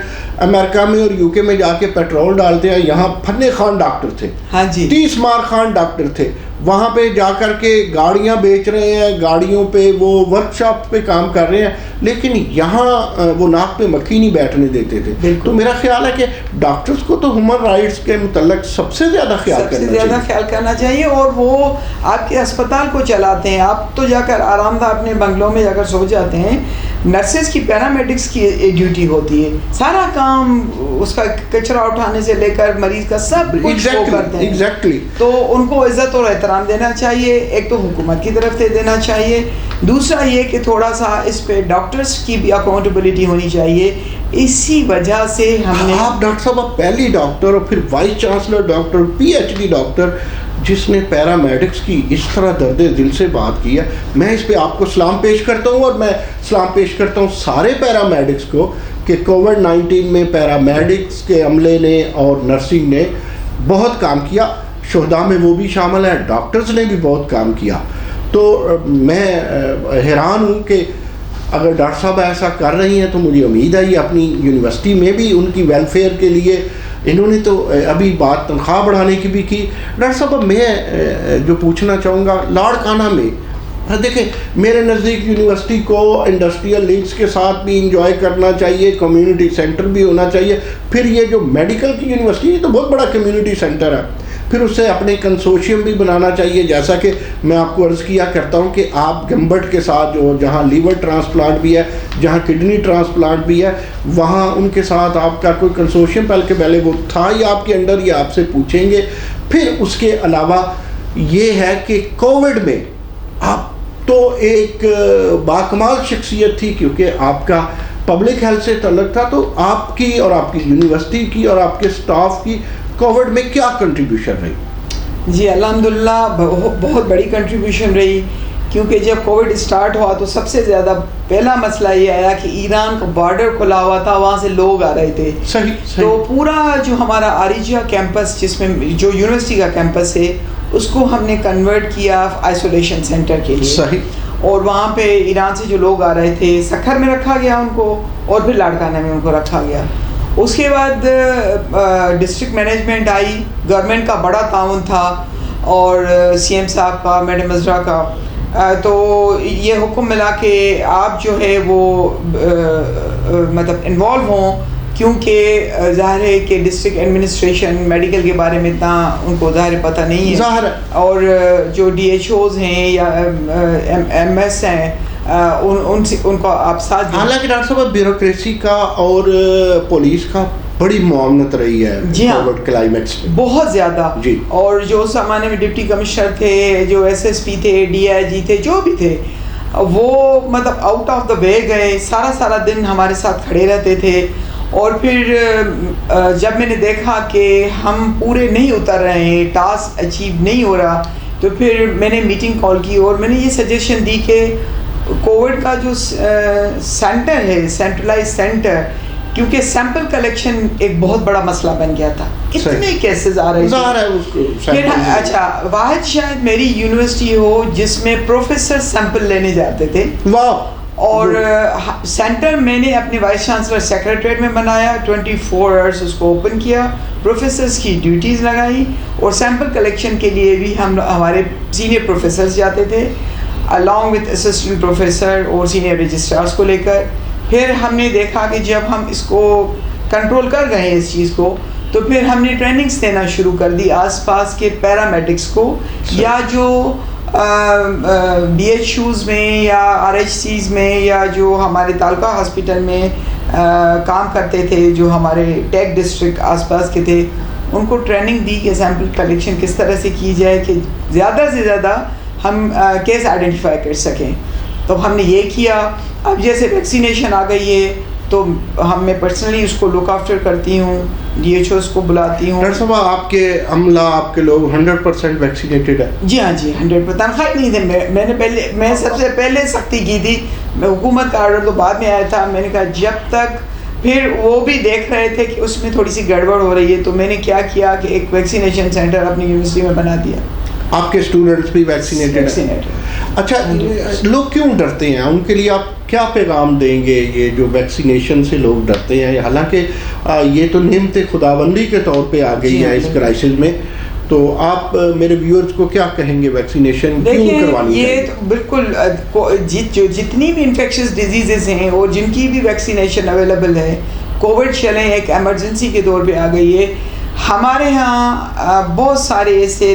امریکہ میں اور یو کے میں جا کے پیٹرول ڈالتے ہیں. یہاں فنے خان ڈاکٹر تھے، ہاں جی، 30 مار خان ڈاکٹر تھے. وہاں پہ جا کر کے گاڑیاں بیچ رہے ہیں، گاڑیوں پہ وہ ورک شاپ پہ کام کر رہے ہیں، لیکن یہاں وہ ناک پہ مکھی نہیں بیٹھنے دیتے تھے. تو میرا خیال ہے کہ ڈاکٹرز کو تو ہیومن رائٹس کے متعلق سب سے زیادہ خیال کرنا چاہیے. اور وہ آپ کے اسپتال کو چلاتے ہیں. آپ تو جا کر آرام دہ اپنے بنگلوں میں جا کر سو جاتے ہیں. نرسز کی، پیرامیڈکس کی ڈیوٹی ہوتی ہے، سارا کام اس کا کچرا اٹھانے سے لے کر مریض کا سب کچھ وہ کرتے ہیں. ایگزیکٹلی. تو ان کو عزت اور احترام دینا چاہیے. ایک تو حکومت کی طرف سے دینا چاہیے، دوسرا یہ کہ تھوڑا سا اس پہ ڈاکٹرز کی بھی اکاؤنٹیبلٹی ہونی چاہیے. اسی وجہ سے ہم نے، آپ ڈاکٹر صاحب پہلی ڈاکٹر اور پھر vice chancellor doctor, P H D doctor جس نے پیرامیڈکس کی اس طرح درد دل سے بات کی ہے. میں اس پہ آپ کو سلام پیش کرتا ہوں، اور میں سلام پیش کرتا ہوں سارے پیرامیڈکس کو کہ کووڈ-19 میں پیرامیڈکس کے عملے نے اور نرسنگ نے بہت کام کیا. شہداء میں وہ بھی شامل ہیں، ڈاکٹرز نے بھی بہت کام کیا. تو میں حیران ہوں کہ اگر ڈاکٹر صاحب ایسا کر رہی ہیں تو مجھے امید ہے یہ اپنی یونیورسٹی میں بھی ان کی ویلفیئر کے لیے انہوں نے تو ابھی بات تنخواہ بڑھانے کی بھی کی. ڈاکٹر صاحب میں جو پوچھنا چاہوں گا، لاڑکانہ میں دیکھیں میرے نزدیک یونیورسٹی کو انڈسٹریل لنکس کے ساتھ بھی انجوائے کرنا چاہیے، کمیونٹی سینٹر بھی ہونا چاہیے. پھر یہ جو میڈیکل کی یونیورسٹی یہ تو بہت بڑا کمیونٹی سینٹر ہے، پھر اس سے اپنے کنسورشیم بھی بنانا چاہیے. جیسا کہ میں آپ کو عرض کیا کرتا ہوں کہ آپ گمبٹ کے ساتھ جو جہاں لیور ٹرانسپلانٹ بھی ہے، جہاں کڈنی ٹرانسپلانٹ بھی ہے، وہاں ان کے ساتھ آپ کا کوئی کنسورشیم پہلے وہ تھا یا آپ کے انڈر، یہ آپ سے پوچھیں گے. پھر اس کے علاوہ یہ ہے کہ کووڈ میں آپ تو ایک باکمال شخصیت تھی، کیونکہ آپ کا پبلک ہیلتھ سے تعلق تھا. تو آپ کی اور آپ کی یونیورسٹی کی اور آپ کے سٹاف کی کووڈ میں کیا کنٹریبیوشن رہی؟ جی الحمدللہ بہت بڑی کنٹریبیوشن رہی، کیونکہ جب کووڈ اسٹارٹ ہوا تو سب سے زیادہ پہلا مسئلہ یہ آیا کہ ایران کا بارڈر کھلا ہوا تھا، وہاں سے لوگ آ رہے تھے. صحیح. تو پورا جو ہمارا آریجیا کیمپس، جس میں جو یونیورسٹی کا کیمپس ہے، اس کو ہم نے کنورٹ کیا آئسولیشن سینٹر کے لیے. صحیح. اور وہاں پہ ایران سے جو لوگ آ رہے تھے سکھر میں رکھا گیا ان کو، اور پھر لاڑکانہ میں ان کو رکھا گیا. اس کے بعد ڈسٹرکٹ مینجمنٹ آئی، گورنمنٹ کا بڑا تعاون تھا، اور سی ایم صاحب کا، میڈم عذرا کا. تو یہ حکم ملا کہ آپ جو ہے وہ مطلب انوالو ہوں، کیونکہ ظاہر ہے کہ ڈسٹرکٹ ایڈمنسٹریشن میڈیکل کے بارے میں اتنا ان کو ظاہر پتہ نہیں ہے، ظاہر. اور جو ڈی ایچ اوز ہیں یا ایم ایس ہیں ان کو آپ ساتھ دیں. حالانکہ ڈاکٹر صاحب بیوروکریسی کا اور پولیس کا بڑی معاونت رہی ہے جی ہاں، کووڈ کلائمیکس میں بہت زیادہ. جی. اور جو اس زمانے میں ڈپٹی کمشنر تھے، جو ایس ایس پی تھے، ڈی آئی جی تھے، جو بھی تھے، وہ مطلب آؤٹ آف دا وے گئے، سارا دن ہمارے ساتھ کھڑے رہتے تھے. اور پھر جب میں نے دیکھا کہ ہم پورے نہیں اتر رہے ہیں، ٹاسک اچیو نہیں ہو رہا، تو پھر میں نے میٹنگ کال کی اور میں نے یہ سجیشن دی کہ کووڈ کا جو سینٹر ہے، سینٹرلائز سینٹر، کیونکہ سیمپل کلیکشن ایک بہت بڑا مسئلہ بن گیا تھا، اتنے کیسز آ رہے تھے. اچھا، واحد شاید میری یونیورسٹی ہو جس میں پروفیسر سیمپل لینے جاتے تھے. واہ. اور سینٹر میں نے اپنے وائس چانسلر سیکریٹریٹ میں بنایا، 24 آورس اس کو اوپن کیا، پروفیسرز کی ڈیوٹیز لگائی، اور سیمپل کلیکشن کے لیے بھی ہمارے سینئر پروفیسرز جاتے تھے along with اسسٹنٹ پروفیسر اور سینئر رجسٹرارز کو لے کر. پھر ہم نے دیکھا کہ جب ہم اس کو کنٹرول کر گئے ہیں اس چیز کو، تو پھر ہم نے ٹریننگز دینا شروع کر دی آس پاس کے پیرامیڈکس کو، یا جو ڈی ایچ اوز میں یا آر ایچ سیز میں یا جو ہمارے تعلقہ ہاسپٹل میں کام کرتے تھے، جو ہمارے ٹیک ڈسٹرکٹ آس پاس کے تھے، ان کو ٹریننگ دی کہ سیمپل کلیکشن کس طرح سے کی جائے کہ زیادہ سے زیادہ ہم کیس آئیڈینٹیفائی کر سکیں. تو ہم نے یہ کیا. اب جیسے ویکسینیشن آ گئی ہے تو میں پرسنلی اس کو لک آفٹر کرتی ہوں, DHOs کو بلاتی ہوں. ڈاکٹر صاحب آپ کے عملہ آپ کے لوگ 100% ویکسینیٹڈ ہے؟ جی ہاں جی 100%. تنخواہ نہیں تھے. میں سب سے پہلے سختی کی تھی. میں حکومت کا آرڈر تو بعد میں آیا تھا. میں نے کہا جب تک, پھر وہ بھی دیکھ رہے تھے کہ اس میں تھوڑی سی گڑبڑ ہو رہی ہے, تو میں نے کیا کیا کہ ایک ویکسینیشن سینٹر اپنی یونیورسٹی میں بنا دیا. آپ کے اسٹوڈنٹس بھی ویکسینیٹڈ ہیں؟ اچھا, لوگ کیوں ڈرتے ہیں؟ ان کے لیے آپ کیا پیغام دیں گے یہ جو ویکسینیشن سے لوگ ڈرتے ہیں؟ حالانکہ یہ تو نعمت خداوندی کے طور پہ آ گئی ہے اس کرائسس میں, تو آپ میرے ویورز کو کیا کہیں گے ویکسینیشن کیوں کروانی چاہیے؟ یہ تو بالکل جو جتنی بھی انفیکشس ڈیزیزز ہیں اور جن کی بھی ویکسینیشن اویلیبل ہے, کووڈ چلیں ایک ایمرجنسی کے طور پہ آ گئی ہے. ہمارے ہاں بہت سارے ایسے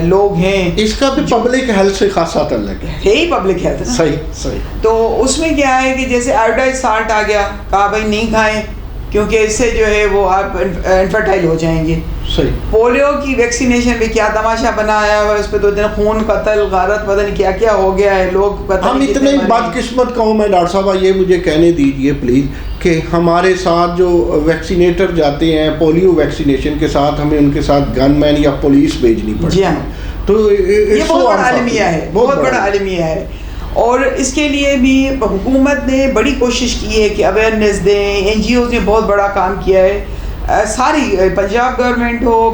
لوگ ہیں. اس کا بھی پبلک ہیلتھ سے خاصا تعلق ہے. یہی پبلک ہیلتھ ہے. صحیح. تو اس میں کیا ہے کہ جیسے آیوڈائز سالٹ آ گیا, کہا بھائی نہیں کھائیں کیونکہ اس سے جو ہے وہ آپ انفرٹائل ہو جائیں گے. صحیح. پولیو کی ویکسینیشن بھی کیا تماشا بنایا ہوا ہے, اس پہ تو خون قتل غارت پتہ نہیں کیا کیا ہو گیا ہے. لوگ ہم اتنے بدقسمت قوم میں ڈاکٹر صاحب, یہ مجھے کہنے دیجئے پلیز کہ ہمارے ساتھ جو ویکسینیٹر جاتے ہیں پولیو ویکسینیشن کے ساتھ, ہمیں ان کے ساتھ گن مین یا پولیس بھیجنی پڑتی ہے. جی ہاں, تو یہ بہت بڑا عالمیہ ہے, بہت بڑا عالمیہ ہے. اور اس کے لیے بھی حکومت نے بڑی کوشش کی ہے کہ اویئرنیس دیں. NGOs نے بہت بڑا کام کیا ہے. ساری پنجاب گورنمنٹ ہو,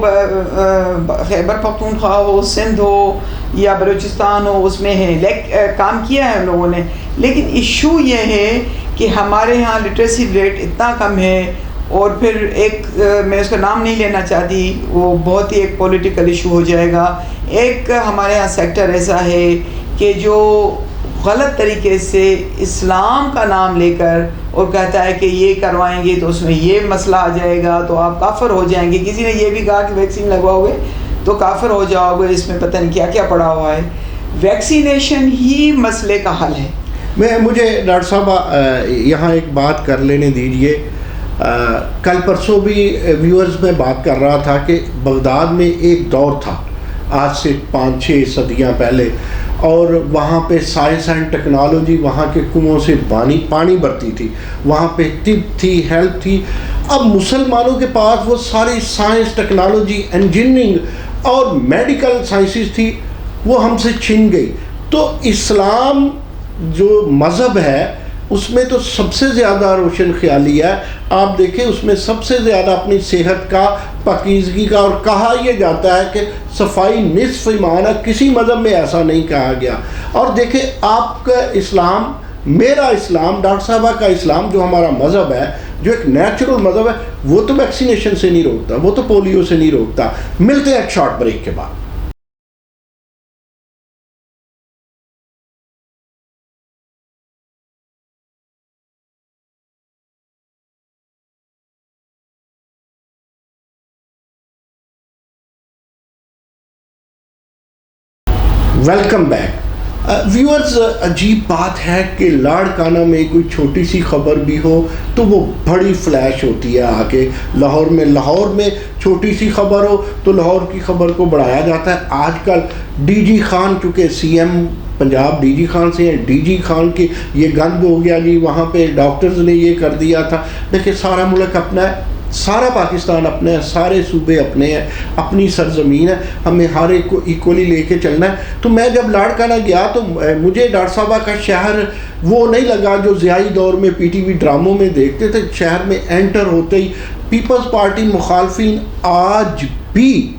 خیبر پختونخوا ہو, سندھ ہو یا بلوچستان ہو, اس میں ہے کام کیا ہے ہم لوگوں نے. لیکن ایشو یہ ہے کہ ہمارے ہاں لٹریسی ریٹ اتنا کم ہے. اور پھر ایک میں اس کا نام نہیں لینا چاہتی, وہ بہت ہی ایک پولیٹیکل ایشو ہو جائے گا. ایک ہمارے ہاں سیکٹر ایسا ہے کہ جو غلط طریقے سے اسلام کا نام لے کر اور کہتا ہے کہ یہ کروائیں گے تو اس میں یہ مسئلہ آ جائے گا تو آپ کافر ہو جائیں گے. کسی نے یہ بھی کہا کہ ویکسین لگواؤ گے تو کافر ہو جاؤ گے, اس میں پتہ نہیں کیا کیا پڑا ہوا ہے. ویکسینیشن ہی مسئلے کا حل ہے. مجھے ڈاکٹر صاحب یہاں ایک بات کر لینے دیجیے. کل پرسوں بھی ویورز میں بات کر رہا تھا کہ بغداد میں ایک دور تھا آج سے 5-6 صدیاں پہلے, اور وہاں پہ سائنس اینڈ ٹیکنالوجی وہاں کے کنووں سے پانی بھرتی تھی, وہاں پہ طب تھی, ہیلتھ تھی. اب مسلمانوں کے پاس وہ ساری سائنس ٹیکنالوجی انجینئرنگ اور میڈیکل سائنسز تھی, وہ ہم سے چھن گئی. تو اسلام جو مذہب ہے اس میں تو سب سے زیادہ روشن خیالی ہے. آپ دیکھیں اس میں سب سے زیادہ اپنی صحت کا, پاکیزگی کا, اور کہا یہ جاتا ہے کہ صفائی نصف ایمان ہے. کسی مذہب میں ایسا نہیں کہا گیا. اور دیکھیں آپ کا اسلام, میرا اسلام, ڈاکٹر صاحبہ کا اسلام جو ہمارا مذہب ہے, جو ایک نیچرل مذہب ہے, وہ تو ویکسینیشن سے نہیں روکتا, وہ تو پولیو سے نہیں روکتا. ملتے ہیں ایک شارٹ بریک کے بعد. Welcome back. ویورز, عجیب بات ہے کہ لاڑکانہ میں کوئی چھوٹی سی خبر بھی ہو تو وہ بڑی فلیش ہوتی ہے آ کے. لاہور میں چھوٹی سی خبر ہو تو لاہور کی خبر کو بڑھایا جاتا ہے. آج کل DG خان, چونکہ CM پنجاب DG خان سے ہیں, DG خان کی یہ گند ہو گیا جی, وہاں پہ ڈاکٹرز نے یہ کر دیا تھا. دیکھیں سارا ملک اپنا ہے, سارا پاکستان اپنے ہیں, سارے صوبے اپنے ہیں, اپنی سرزمین ہے, ہمیں ہر ایک کو ایکولی لے کے چلنا ہے. تو میں جب لاڑکانہ گیا تو مجھے ڈاکٹر صاحبہ کا شہر وہ نہیں لگا جو ضیائی دور میں PTV ڈراموں میں دیکھتے تھے. شہر میں انٹر ہوتے ہی پیپلز پارٹی مخالفین آج بھی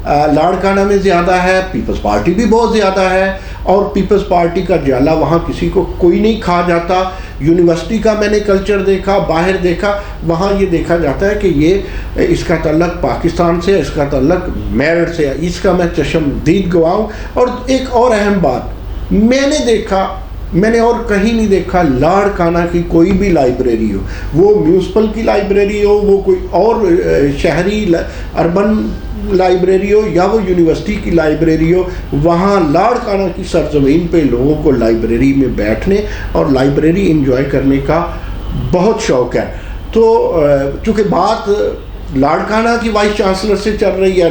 لاڑکانہ میں زیادہ ہے, پیپلز پارٹی بھی بہت زیادہ ہے, اور پیپلز پارٹی کا جالا وہاں کسی کو کوئی نہیں کھا جاتا. یونیورسٹی کا میں نے کلچر دیکھا, باہر دیکھا, وہاں یہ دیکھا جاتا ہے کہ یہ اس کا تعلق پاکستان سے ہے, اس کا تعلق میرٹھ سے ہے. اس کا میں چشمدید گواہ ہوں. اور ایک اور اہم بات میں نے دیکھا, میں نے اور کہیں نہیں دیکھا, لاڑکانہ کی کوئی بھی لائبریری ہو, وہ میونسپل کی لائبریری ہو, وہ کوئی اور شہری اربن لائبریری ہو, یا وہ یونیورسٹی کی لائبریری ہو, وہاں لاڑکانہ کی سرزمین پہ لوگوں کو لائبریری میں بیٹھنے اور لائبریری انجوائے کرنے کا بہت شوق ہے. تو چونکہ بات لاڑکانہ کی وائس چانسلر سے چل رہی ہے،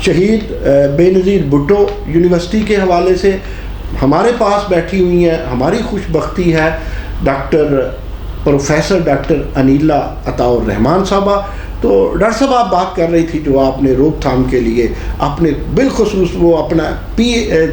شہید بے نظیر بھٹو یونیورسٹی کے حوالے سے ہمارے پاس بیٹھی ہوئی ہیں. ہماری خوش بختی ہے پروفیسر ڈاکٹر انیلا عطاء الرحمان صاحبہ. تو ڈاکٹر صاحب آپ بات کر رہی تھی جو آپ نے روک تھام کے لیے اپنے بالخصوص وہ اپنا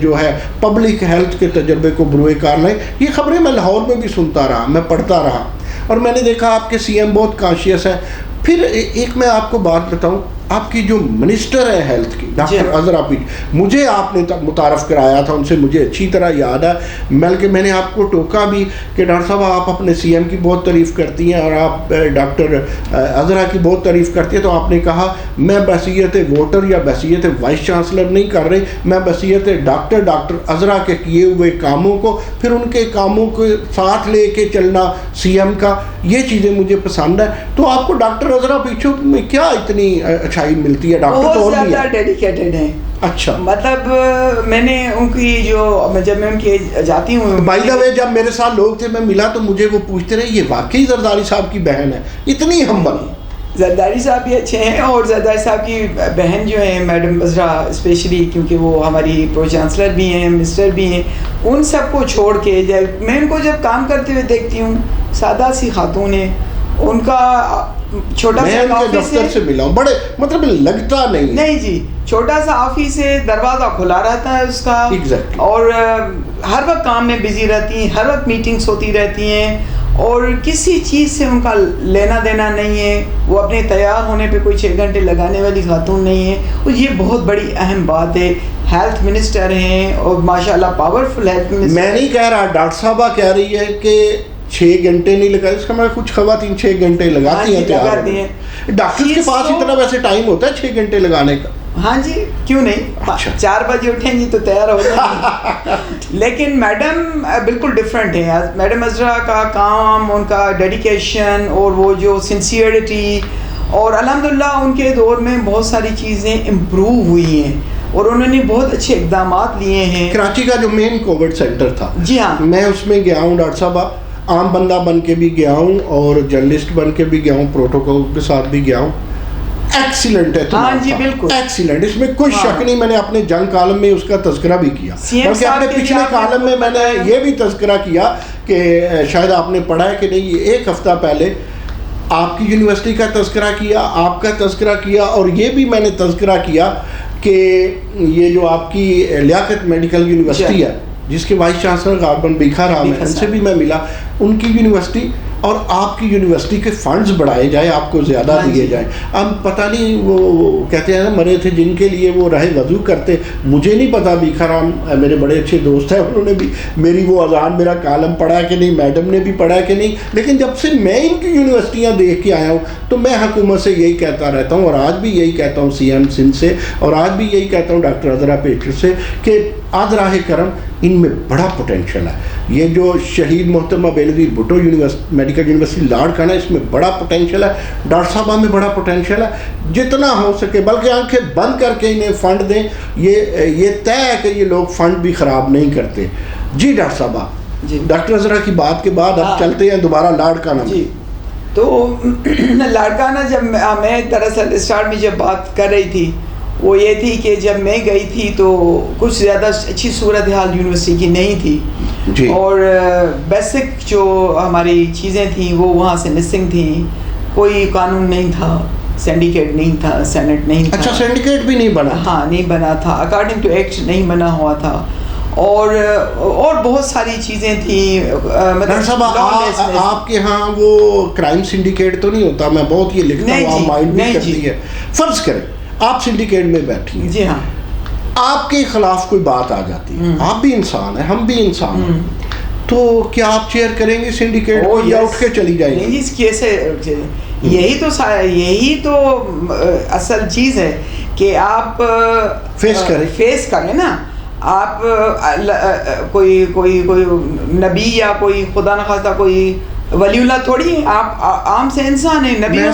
جو ہے پبلک ہیلتھ کے تجربے کو بروئے کار لائیں. یہ خبریں میں لاہور میں بھی سنتا رہا، میں پڑھتا رہا، اور میں نے دیکھا آپ کے سی ایم بہت کانشیس ہیں. پھر ایک میں آپ کو بات بتاؤں، آپ کی جو منسٹر ہے ہیلتھ کی ڈاکٹر عذرا پیٹ، مجھے آپ نے متعارف کرایا تھا ان سے، مجھے اچھی طرح یاد ہے، بلکہ میں نے آپ کو ٹوکا بھی کہ ڈاکٹر صاحب آپ اپنے سی ایم کی بہت تعریف کرتی ہیں اور آپ ڈاکٹر عذرا کی بہت تعریف کرتی ہیں. تو آپ نے کہا میں بحیثیت ووٹر یا بحیثیت وائس چانسلر نہیں کر رہی، میں بحیثیت ڈاکٹر عذرا کے کیے ہوئے کاموں کو پھر ان کے کاموں کو ساتھ لے کے چلنا سی ایم کا، یہ چیزیں مجھے پسند ہے. تو آپ کو ڈاکٹر عذرا پیچھو میں کیا اتنی اچھائی ملتی ہے؟ ڈاکٹر تو بہت زیادہ ڈیڈیکیٹڈ ہیں. اچھا، مطلب میں نے ان کی جب میں ان کی جاتی ہوں، بائی دا وے جب میرے ساتھ لوگ تھے میں ملا تو مجھے وہ پوچھتے رہے یہ واقعی زرداری صاحب کی بہن ہے؟ اتنی ہمبل. زرداری صاحب بھی اچھے ہیں، اور زرداری صاحب کی بہن جو ہیں میڈم عذرا اسپیشلی، کیونکہ وہ ہماری پرو چانسلر بھی ہیں، منسٹر بھی ہیں، ان سب کو چھوڑ کے میں ان کو جب کام کرتے ہوئے دیکھتی ہوں، سادہ سی خاتون ہیں، ان کا چھوٹا سا آفس دفتر سے ملا ہوں، بڑے مطلب لگتا نہیں جی، چھوٹا سا آفس ہے، دروازہ کھلا رہتا ہے اس کا، اور ہر وقت کام میں بزی رہتی ہیں، ہر وقت میٹنگس ہوتی رہتی ہیں، اور کسی چیز سے ان کا لینا دینا نہیں ہے. وہ اپنے تیار ہونے پہ کوئی 6 گھنٹے لگانے والی خاتون نہیں ہے. اور یہ بہت بڑی اہم بات ہے. ہیلتھ منسٹر ہیں اور ماشاءاللہ پاورفل ہیلتھ منسٹر. میں نہیں کہہ رہا، ڈاکٹر صاحبہ کہہ رہی ہے کہ 6 گھنٹے نہیں لگا، اس کا میں کچھ خواتین 6 گھنٹے لگاتی ہیں. ڈاکٹر کے پاس اتنا ویسے ٹائم ہوتا ہے 6 گھنٹے لگانے کا؟ ہاں جی، کیوں نہیں، 4 بجے اٹھیں گی تو تیار ہو جائیں گی. لیکن میڈم بالکل ڈفرینٹ ہے. میڈم عذرا کا کام، ان کا ڈیڈیکیشن اور وہ جو سنسیئرٹی، اور الحمدللہ ان کے دور میں بہت ساری چیزیں امپروو ہوئی ہیں اور انہوں نے بہت اچھے اقدامات لیے ہیں. کراچی کا جو مین کووڈ سینٹر تھا، جی ہاں، میں اس میں گیا ہوں ڈاکٹر صاحب، عام بندہ بن کے بھی گیا ہوں اور جرنلسٹ بن کے بھی گیا ہوں، پروٹوکول کے ساتھ بھی گیا ہوں. ایکسیلنٹ ہے. ہاں جی بالکل ایکسیلنٹ، اس میں کوئی شک نہیں. میں نے اپنے جنگ کالم میں اس کا تذکرہ بھی کیا، بلکہ اپنے پچھلے کالم میں نے یہ بھی تذکرہ کیا کہ شاید آپ نے پڑھا ہے کہ نہیں، 1 ہفتہ پہلے آپ کی یونیورسٹی کا تذکرہ کیا، آپ کا تذکرہ کیا، اور یہ بھی میں نے تذکرہ کیا کہ یہ جو آپ کی لیاقت میڈیکل یونیورسٹی ہے جس کے وائس چانسلر غالباً بیکھا رام ہے، ان سے بھی میں ملا. ان کی یونیورسٹی اور آپ کی یونیورسٹی کے فنڈز بڑھائے جائیں، آپ کو زیادہ دیے جائیں. اب پتہ نہیں وہ کہتے ہیں نا مرے تھے جن کے لیے وہ رہے وضو کرتے، مجھے نہیں پتا. بیکھا رام میرے بڑے اچھے دوست ہیں، انہوں نے بھی میری وہ اذان میرا کالم پڑھا کہ نہیں، میڈم نے بھی پڑھا کہ نہیں. لیکن جب سے میں ان کی یونیورسٹیاں دیکھ کے آیا ہوں تو میں حکومت سے یہی کہتا رہتا ہوں، اور آج بھی یہی کہتا ہوں سی ایم سندھ سے، اور آج بھی یہی کہتا ہوں ڈاکٹر عذرا پیٹر سے کہ آدراہ کرم ان میں بڑا پوٹینشیل ہے. یہ جو شہید Mohtarma Benazir Bhutto medical university Larkana, اس میں بڑا پوٹینشیل ہے. ڈاکٹر صاحبہ میں بڑا پوٹینشیل ہے. جتنا ہو سکے بلکہ آنکھیں بند کر کے انہیں فنڈ دیں. یہ طے ہے کہ یہ لوگ فنڈ بھی خراب نہیں کرتے. جی ڈاکٹر صاحبہ، ڈاکٹر عذرا کی بات کے بعد اب چلتے ہیں دوبارہ لاڑکانہ میں. جی تو لاڑکانہ جب میں دراصل اسٹارٹ میں جب بات کر رہی تھی وہ یہ تھی کہ جب میں گئی تھی تو کچھ زیادہ اچھی صورتحال یونیورسٹی کی نہیں تھی جی، اور بیسک جو ہماری چیزیں تھیں وہ وہاں سے مسنگ تھیں. کوئی قانون نہیں تھا، سینڈیکیٹ نہیں تھا، سینٹ نہیں تھا. اچھا سینڈیکیٹ بھی نہیں بنا؟ ہاں نہیں بنا تھا، اکارڈنگ ٹو ایکٹ نہیں بنا ہوا تھا. اور بہت ساری چیزیں تھیں. مطلب آپ کے ہاں وہ کرائم سنڈیکیٹ تو نہیں ہوتا؟ میں بہت یہ لکھتا ہوں، آپ مائنڈ بھی کرتی ہے. فرض کریں آپ سنڈیکیٹ میں بیٹھی ہیں، جی ہاں، آپ کے خلاف کوئی بات آ جاتی ہے، آپ بھی انسان ہیں، ہم بھی انسان ہیں، تو کیا آپ چیئر کریں گے سنڈیکیٹ کو یا اٹھ کے چلی جائیں گے؟ نہیں، اس کیسے یہی تو اصل چیز ہے کہ آپ فیس کریں نا. آپ کوئی نبی یا کوئی خدا نخواستہ کوئی ولی اللہ تھوڑی، آپ عام سے انسان ہیں. نبیوں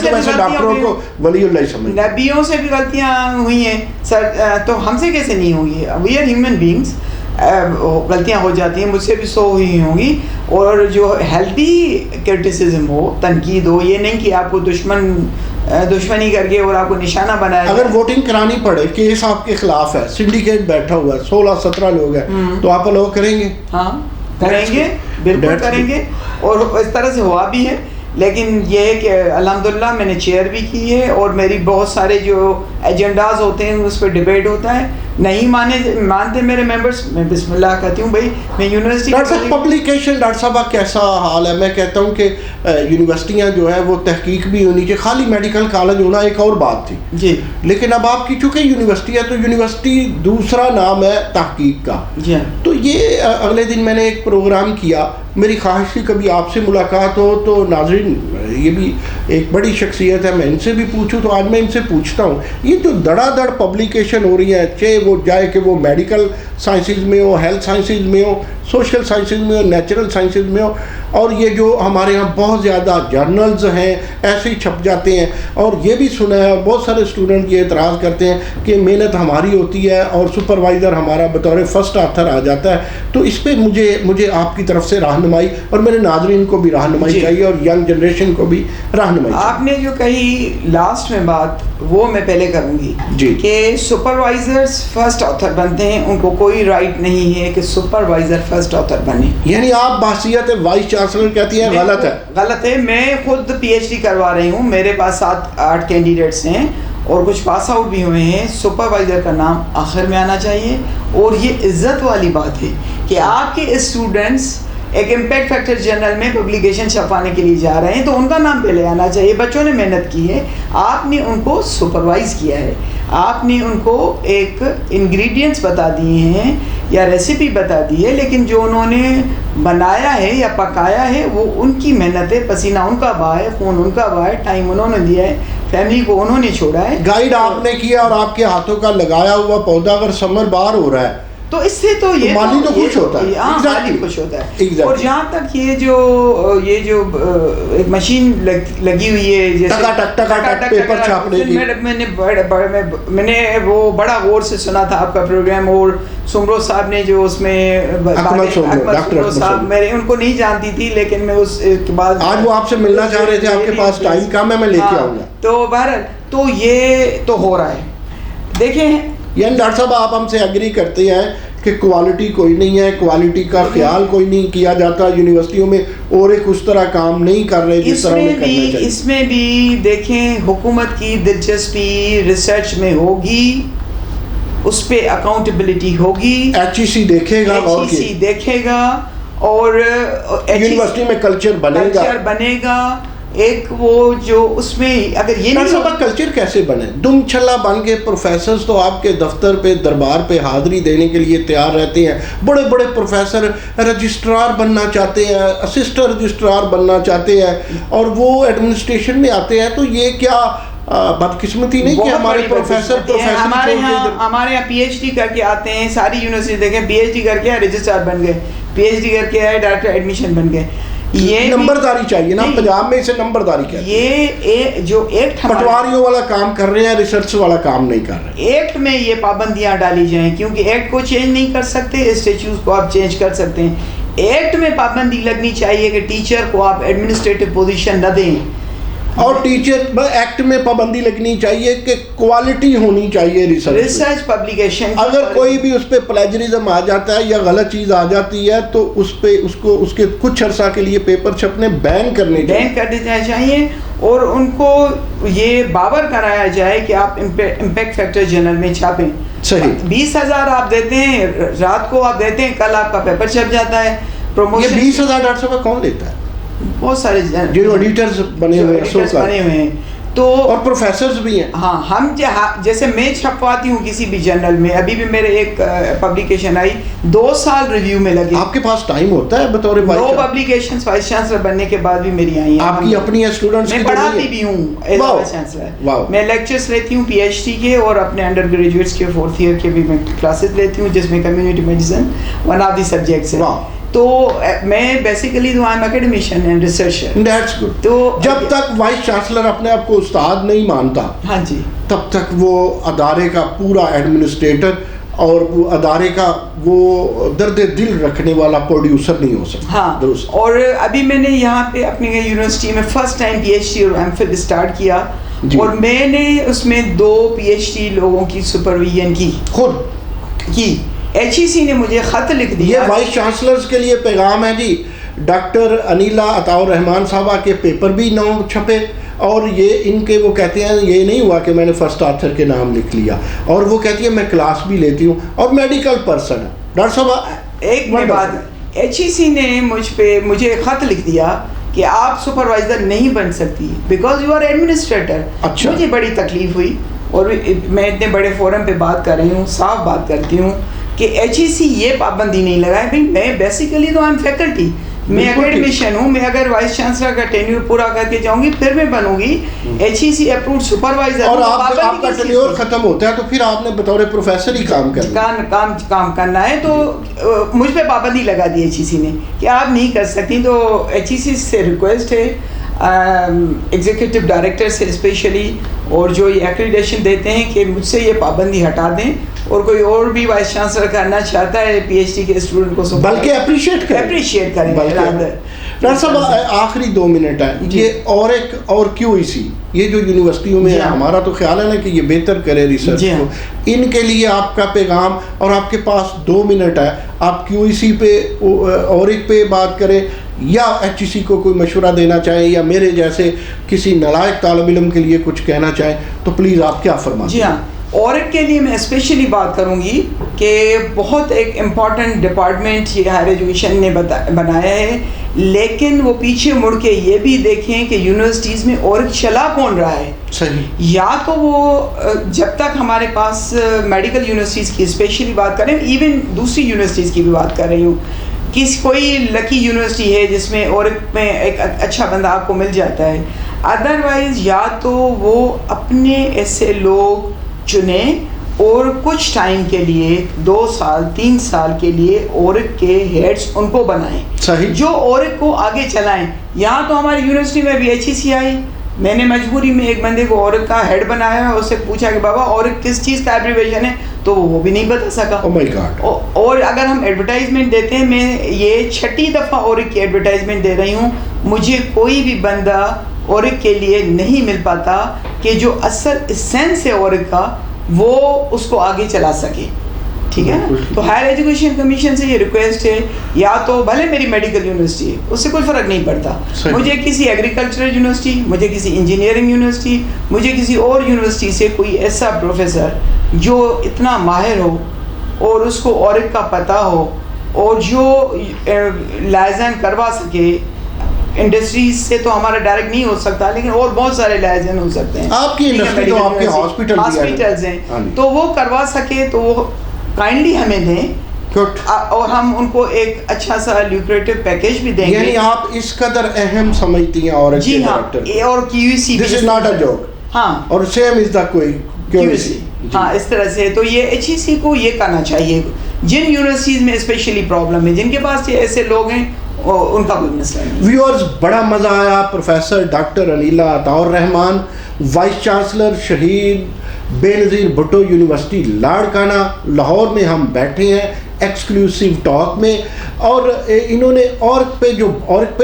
سے بھی غلطیاں ہوئی ہیں سر، تو ہم سے کیسے نہیں ہوئی؟ We are human beings. غلطیاں ہو جاتی ہیں, مجھ سے بھی 100 ہوئی ہوں گی, اور جو ہیلدی کرٹیسزم ہو, تنقید ہو, یہ نہیں کہ آپ کو دشمنی کر کے اور آپ کو نشانہ بنایا. اگر ووٹنگ کرانی پڑے, کیس آپ کے خلاف ہے, سنڈیکیٹ بیٹھا ہوا ہے, 16-17 لوگ ہیں, تو آپ الاؤ کریں گے؟ ہاں کریں گے, بالکل کریں گے, اور اس طرح سے ہوا بھی ہے. لیکن یہ ہے کہ الحمدللہ میں نے چیئر بھی کی ہے, اور میری بہت سارے جو ایجنڈاز ہوتے ہیں اس پہ ڈبیٹ ہوتا ہے. نہیں مانتے میرے ممبرس, میں بسم اللہ کہتی ہوں بھائی میں یونیورسٹی. ڈاکٹر صاحب پبلیکیشن, ڈاکٹر صاحب کیسا حال ہے؟ میں کہتا ہوں کہ یونیورسٹیاں جو ہیں وہ تحقیق بھی ہونی چاہیے. خالی میڈیکل کالج ہونا ایک اور بات تھی جی, لیکن اب آپ کی چونکہ یونیورسٹی ہے تو یونیورسٹی دوسرا نام ہے تحقیق کا. جی تو یہ اگلے دن میں نے ایک پروگرام کیا, میری خواہش تھی کبھی آپ سے ملاقات ہو. تو ناظرین یہ بھی ایک بڑی شخصیت ہے, میں ان سے بھی پوچھوں, تو آج میں ان سے پوچھتا ہوں, یہ جو دڑا دڑ پبلیکیشن ہو رہی ہیں, چاہے وہ جائے کہ وہ میڈیکل سائنسز میں ہو, ہیلتھ سائنسز میں ہو, سوشل سائنسز میں ہو, نیچرل سائنسز میں ہو, اور یہ جو ہمارے ہاں بہت زیادہ جرنلز ہیں ایسے ہی چھپ جاتے ہیں. اور یہ بھی سنا ہے, بہت سارے اسٹوڈنٹ یہ اعتراض کرتے ہیں کہ محنت ہماری ہوتی ہے اور سپروائزر ہمارا بطور فرسٹ آتھر آ جاتا ہے. تو اس پہ مجھے آپ کی طرف سے رہنمائی, اور میرے ناظرین کو بھی رہنمائی چاہیے, اور ینگ جنریشن کو بھی رہنمائی چاہیے. آپ نے جو کہی لاسٹ میں بات, وہ میں پہلے کروں گی جی, کہ سپروائزرز فرسٹ آتھر بنتے ہیں, ان کو کوئی رائٹ نہیں ہے کہ سپروائزر فرسٹ آتھر بنے. یعنی آپ بحثیت وائس چانسلر کہتی ہیں, غلط ہے؟ غلط ہے. میں خود پی ایچ ڈی کروا رہی ہوں, میرے پاس 7-8 کینڈیڈیٹس ہیں اور کچھ پاس آؤٹ بھی ہوئے ہیں. سپروائزر کا نام آخر میں آنا چاہیے, اور یہ عزت والی بات ہے کہ آپ کے اسٹوڈنٹس ایک امپیکٹ فیکٹر جرنل میں پبلیکیشن چھپانے کے لیے جا رہے ہیں, تو ان کا نام پہلے آنا چاہیے. بچوں نے محنت کی ہے, آپ نے ان کو سپروائز کیا ہے, آپ نے ان کو ایک انگریڈینٹس بتا دیے ہیں یا ریسیپی بتا دی ہے, لیکن جو انہوں نے بنایا ہے یا پکایا ہے وہ ان کی محنت ہے, پسینہ ان کا بہا ہے, خون ان کا بہا ہے, ٹائم انہوں نے دیا ہے, فیملی کو انہوں نے چھوڑا ہے. گائیڈ آپ نے کیا, اور آپ کے ہاتھوں کا لگایا ہوا پودا اگر ثمر بار ہو رہا ہے تو اس سے تو یہ مالی تو خوش ہوتا ہے. ہاں مالی خوش ہوتا ہے. اور جہاں تک یہ جو ایک مشین لگی ہوئی ہے جیسے پیپر چھاپنے کی, میں نے وہ بڑا غور سے سنا تھا آپ کا پروگرام, اور سمرو صاحب نے جو اس میں ڈاکٹر صاحب, میں ان کو نہیں جانتی تھی, لیکن میں اس کے بعد آج وہ آپ سے ملنا چاہ رہے تھے, آپ کے پاس ٹائم کم ہے, میں لے کے آؤں گا. تو بہرحال تو یہ تو ہو رہا ہے. دیکھیں یعنی ڈاکٹر صاحب آپ ہم سے ایگری کرتے ہیں کہ کوالٹی کوئی نہیں ہے, کوالٹی کا خیال کوئی نہیں کیا جاتا یونیورسٹیوں میں, اور ایک اس طرح کام نہیں کر رہے جس طرح کرنا چاہیے. اس میں بھی دیکھیں حکومت کی دلچسپی ریسرچ میں ہوگی, اس پہ اکاؤنٹیبلٹی ہوگی, HEC دیکھے گا, HEC دیکھے گا, اور یونیورسٹی میں کلچر بنے گا. ایک وہ جو اس میں اگر یہ نہیں کلچر کیسے بنے, دم چھلا بن کے پروفیسرز تو آپ کے دفتر پہ دربار پہ حاضری دینے کے لیے تیار رہتے ہیں, بڑے بڑے پروفیسر رجسٹرار بننا چاہتے ہیں, اسسٹنٹ رجسٹرار بننا چاہتے ہیں, اور وہ ایڈمنسٹریشن میں آتے ہیں. تو یہ کیا بدقسمتی نہیں کہ ہمارے پروفیسر ہمارے یہاں پی ایچ ڈی کر کے آتے ہیں, ساری یونیورسٹی دیکھیں پی ایچ ڈی کر کے رجسٹرار بن گئے, پی ایچ ڈی کر کے آئے ڈائریکٹر ایڈمیشن بن گئے. یہ نمبرداری چاہیے نا, پنجاب میں اسے نمبرداری کہتے ہیں. یہ جو ایکٹ پٹواریوں والا کام کر رہے ہیں, ریسرچ والا کام نہیں کر رہے. ایکٹ میں یہ پابندیاں ڈالی جائیں, کیونکہ ایکٹ کو چینج نہیں کر سکتے, اسٹیچوز کو آپ چینج کر سکتے ہیں. ایکٹ میں پابندی لگنی چاہیے کہ ٹیچر کو آپ ایڈمنسٹریٹو پوزیشن نہ دیں, اور ٹیچر ایکٹ میں پابندی لگنی چاہیے کہ کوالٹی ہونی چاہیے ریسرچ پبلیکیشن. اگر کوئی بھی اس پہ پلیجرزم آ جاتا ہے یا غلط چیز آ جاتی ہے تو اس پہ اس کے کچھ عرصہ کے لیے پیپر چھپنے بین کر دینا چاہیے, اور ان کو یہ باور کرایا جائے کہ آپ امپیکٹ فیکٹر جرنل میں چھاپیں. صحیح 20,000 آپ دیتے ہیں, رات کو آپ دیتے ہیں, کل آپ کا پیپر چھپ جاتا ہے. پروموشن 20,000 ڈاکٹر صاحب کون لیتا ہے؟ بہت سارے جو ایڈیٹرز بنے ہوئے ہیں تو, اور پروفیسرز بھی ہیں. ہاں ہم جیسے میں چھپواتی ہوں کسی بھی جرنل میں, ابھی بھی میرے ایک پبلیکیشن آئی 2 سال ریویو میں لگے. آپ کے پاس ٹائم ہوتا ہے بطور 2 پبلیکیشنز وائس چانسلر بننے کے بعد بھی میری آئی ہیں. آپ کی اپنی اسٹوڈنٹس میں پڑھاتی بھی ہوں ایز وائس چانسلر, میں لیکچرز لیتی ہوں پی ایچ ڈی کے, اور اپنے انڈر گریجویٹس کے 4th ایئر کے بھی میں کلاسز لیتی ہوں, جس میں community medicine one of the subjects ہے. تو میں بیسیکلی تو I am academician and researcher. That's good. تو جب تک وائس چانسلر اپنے آپ کو استاد نہیں مانتا, ہاں جی, تب تک وہ ادارے کا پورا ایڈمنسٹریٹر اور وہ ادارے کا وہ درد دل رکھنے والا پروڈیوسر نہیں ہو سکتا. ہاں درست. اور ابھی میں نے یہاں پہ اپنی یونیورسٹی میں first time P H D اور ایم فل اسٹارٹ کیا اور میں نے اس میں 2 پی ایچ ڈی لوگوں کی سپرویژن کی خود کی. ایچ ای سی نے مجھے خط لکھ دیا. یہ وائس چانسلرز کے لیے پیغام ہے جی. ڈاکٹر انیلا عطاء الرحمان صاحبہ کے پیپر بھی 9 چھپے اور یہ ان کے وہ کہتے ہیں یہ نہیں ہوا کہ میں نے فرسٹ آتھر کے نام لکھ لیا, اور وہ کہتی ہے میں کلاس بھی لیتی ہوں اور میڈیکل پرسن ہے. ڈاکٹر صاحب ایک بات, ایچ ای سی نے مجھے خط لکھ دیا کہ آپ سپروائزر نہیں بن سکتی بیکاز یو آر ایڈمنسٹریٹر. مجھے بڑی تکلیف ہوئی اور میں اتنے بڑے فورم پہ بات کر رہی ہوں, صاف بات کرتی ہوں کہ ایچ ای سی یہ پابندی نہیں لگائے. بھائی میں بیسیکلی تو آئی ایم فیکلٹی, میں اکیڈمیشین ہوں, میں اگر وائس چانسلر کا ٹینیور پورا کر کے جاؤں گی پھر میں بنوں گی H E C approved supervisor. اور آپ کا ٹینیور ختم ہوتا ہے تو پھر آپ نے بطور پروفیسر ہی کام کرنا ہے, تو مجھ پہ پابندی لگا دی ایچ ای سی نے کہ آپ نہیں کر سکتی. تو ایچ ای سی سے ریکویسٹ ہے ایگزیکٹو ڈائریکٹر سے اسپیشلی, اور جو یہ ایکریڈیشن دیتے ہیں کہ مجھ سے یہ پابندی ہٹا دیں, اور کوئی اور بھی وائس چانسلر کرنا چاہتا ہے پی ایچ ڈی کے اسٹوڈنٹ کو بلکہ اپریشیٹ کریں. ڈاکٹر صاحب آخری 2 منٹ ہے, یہ اور کیو ای سی یہ جو یونیورسٹیوں میں ہمارا تو خیال ہے نا کہ یہ بہتر کرے ریسرچ کو, ان کے لیے آپ کا پیغام, اور آپ کے پاس 2 منٹ ہے, آپ کیو ای سی پہ اور ایک پہ بات کریں یا ایچ ای سی کو کوئی مشورہ دینا چاہیں یا میرے جیسے کسی نالائق طالب علم کے لیے کچھ کہنا چاہیں تو پلیز آپ کیا فرمائیں. جی ہاں, عورت کے لیے میں اسپیشلی بات کروں گی کہ بہت ایک امپورٹنٹ ڈپارٹمنٹ یہ ہائر ایجوکیشن نے بنایا ہے, لیکن وہ پیچھے مڑ کے یہ بھی دیکھیں کہ یونیورسٹیز میں عورت چلا کون رہا ہے. صحیح. یا تو وہ جب تک ہمارے پاس میڈیکل یونیورسٹیز کی اسپیشلی بات کریں, ایون دوسری یونیورسٹیز کی بھی بات کر رہی ہوں, کوئی لکی یونیورسٹی ہے جس میں عورت میں ایک اچھا بندہ آپ کو مل جاتا ہے, ادروائز یا تو وہ اپنے ایسے لوگ چنیں اور کچھ ٹائم کے لیے 2 سال 3 سال کے لیے عورت کے ہیڈس ان کو بنائیں. صحیح. جو عورت کو آگے چلائیں. یہاں تو ہماری یونیورسٹی میں بھی ایچ ای سی آئی, میں نے مجبوری میں ایک بندے کو عورت کا ہیڈ بنایا, اس سے پوچھا کہ بابا عورت کس چیز کا ایبریویشن ہے, تو وہ بھی نہیں بتا سکا. Oh my God. اور اگر ہم ایڈورٹائزمنٹ دیتے ہیں, میں یہ 6ٹھی دفعہ عورت کی ایڈورٹائزمنٹ دے رہی ہوں, مجھے کوئی بھی بندہ عورت کے لیے نہیں مل پاتا کہ جو اصل اسینس ہے عورت کا وہ اس کو آگے چلا سکے. ٹھیک ہے نا. تو ہائر ایجوکیشن کمیشن سے یہ ریکویسٹ ہے, یا تو بھلے میری میڈیکل یونیورسٹی ہے اس سے کوئی فرق نہیں پڑتا, مجھے کسی ایگریکلچرل یونیورسٹی, مجھے کسی انجینئرنگ یونیورسٹی, مجھے کسی اور یونیورسٹی سے کوئی ایسا پروفیسر جو اتنا ماہر ہو اور اس کو عورت کا پتہ ہو اور جو لائزن کروا سکے. انڈسٹریز سے تو ہمارا ڈائریکٹ نہیں ہو سکتا, لیکن اور بہت سارے لائزن ہو سکتے ہیں. آپ کی انڈسٹری تو آپ کے ہاسپٹلز ہیں, تو وہ کروا سکے تو وہ کائنڈلی ہمیں دیں, اور ہم ان کو ایک اچھا سا لیوکریٹو پیکیج بھی دیں گے. یعنی آپ اس قدر اہم سمجھتی ہیں عورت کے ڈائریکٹر. جی ہاں, اور کیو ای سی دس از ناٹ اے جوک. ہاں, اور سیم از دا کوئی کیو ای سی. ہاں, اس طرح سے. تو یہ ایچ ای سی کو یہ کرنا چاہیے, جن یونیورسٹیز میں اسپیشلی پرابلم ہے, جن کے پاس یہ ایسے لوگ ہیں ان کا کوئی مسئلہ نہیں. ویورز, بڑا مزہ آیا. پروفیسر ڈاکٹر انیلا عطاء الرحمان, وائس چانسلر شہید بے نظیر بھٹو یونیورسٹی لاڑکانہ لاہور میں ہم بیٹھے ہیں ایکسکلوسیو ٹاک میں, اور انہوں نے عورت پہ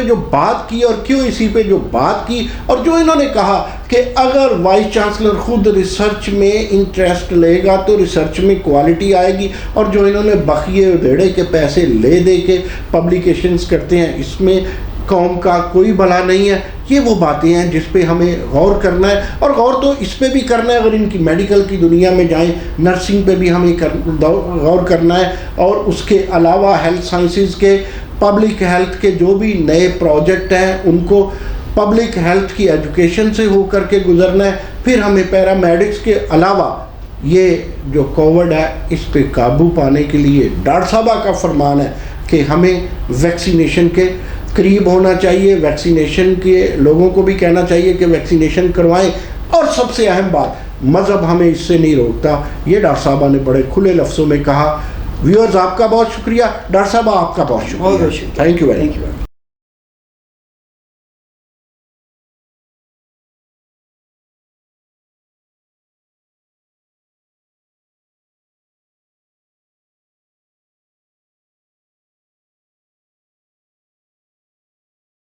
جو بات کی اور کیو ای سی پہ جو بات کی, اور جو انہوں نے کہا کہ اگر وائس چانسلر خود ریسرچ میں انٹرسٹ لے گا تو ریسرچ میں کوالٹی آئے گی, اور جو انہوں نے بخیے دھیڑے کے پیسے لے دے کے پبلیکیشنز کرتے ہیں اس میں قوم کا کوئی بھلا نہیں ہے. یہ وہ باتیں ہیں جس پہ ہمیں غور کرنا ہے, اور غور تو اس پہ بھی کرنا ہے. اگر ان کی میڈیکل کی دنیا میں جائیں, نرسنگ پہ بھی ہمیں غور کرنا ہے, اور اس کے علاوہ ہیلتھ سائنسز کے, پبلک ہیلتھ کے جو بھی نئے پروجیکٹ ہیں ان کو پبلک ہیلتھ کی ایجوکیشن سے ہو کر کے گزرنا ہے. پھر ہمیں پیرامیڈکس کے علاوہ یہ جو کووڈ ہے اس پہ قابو پانے کے لیے ڈاکٹر صاحبہ کا فرمان ہے کہ ہمیں ویکسینیشن کے قریب ہونا چاہیے, ویکسینیشن کے لوگوں کو بھی کہنا چاہیے کہ ویکسینیشن کروائیں, اور سب سے اہم بات مذہب ہمیں اس سے نہیں روکتا. یہ ڈاکٹر صاحبہ نے بڑے کھلے لفظوں میں کہا. ویورز, آپ کا بہت شکریہ. ڈاکٹر صاحبہ آپ کا بہت شکریہ. Thank you very much.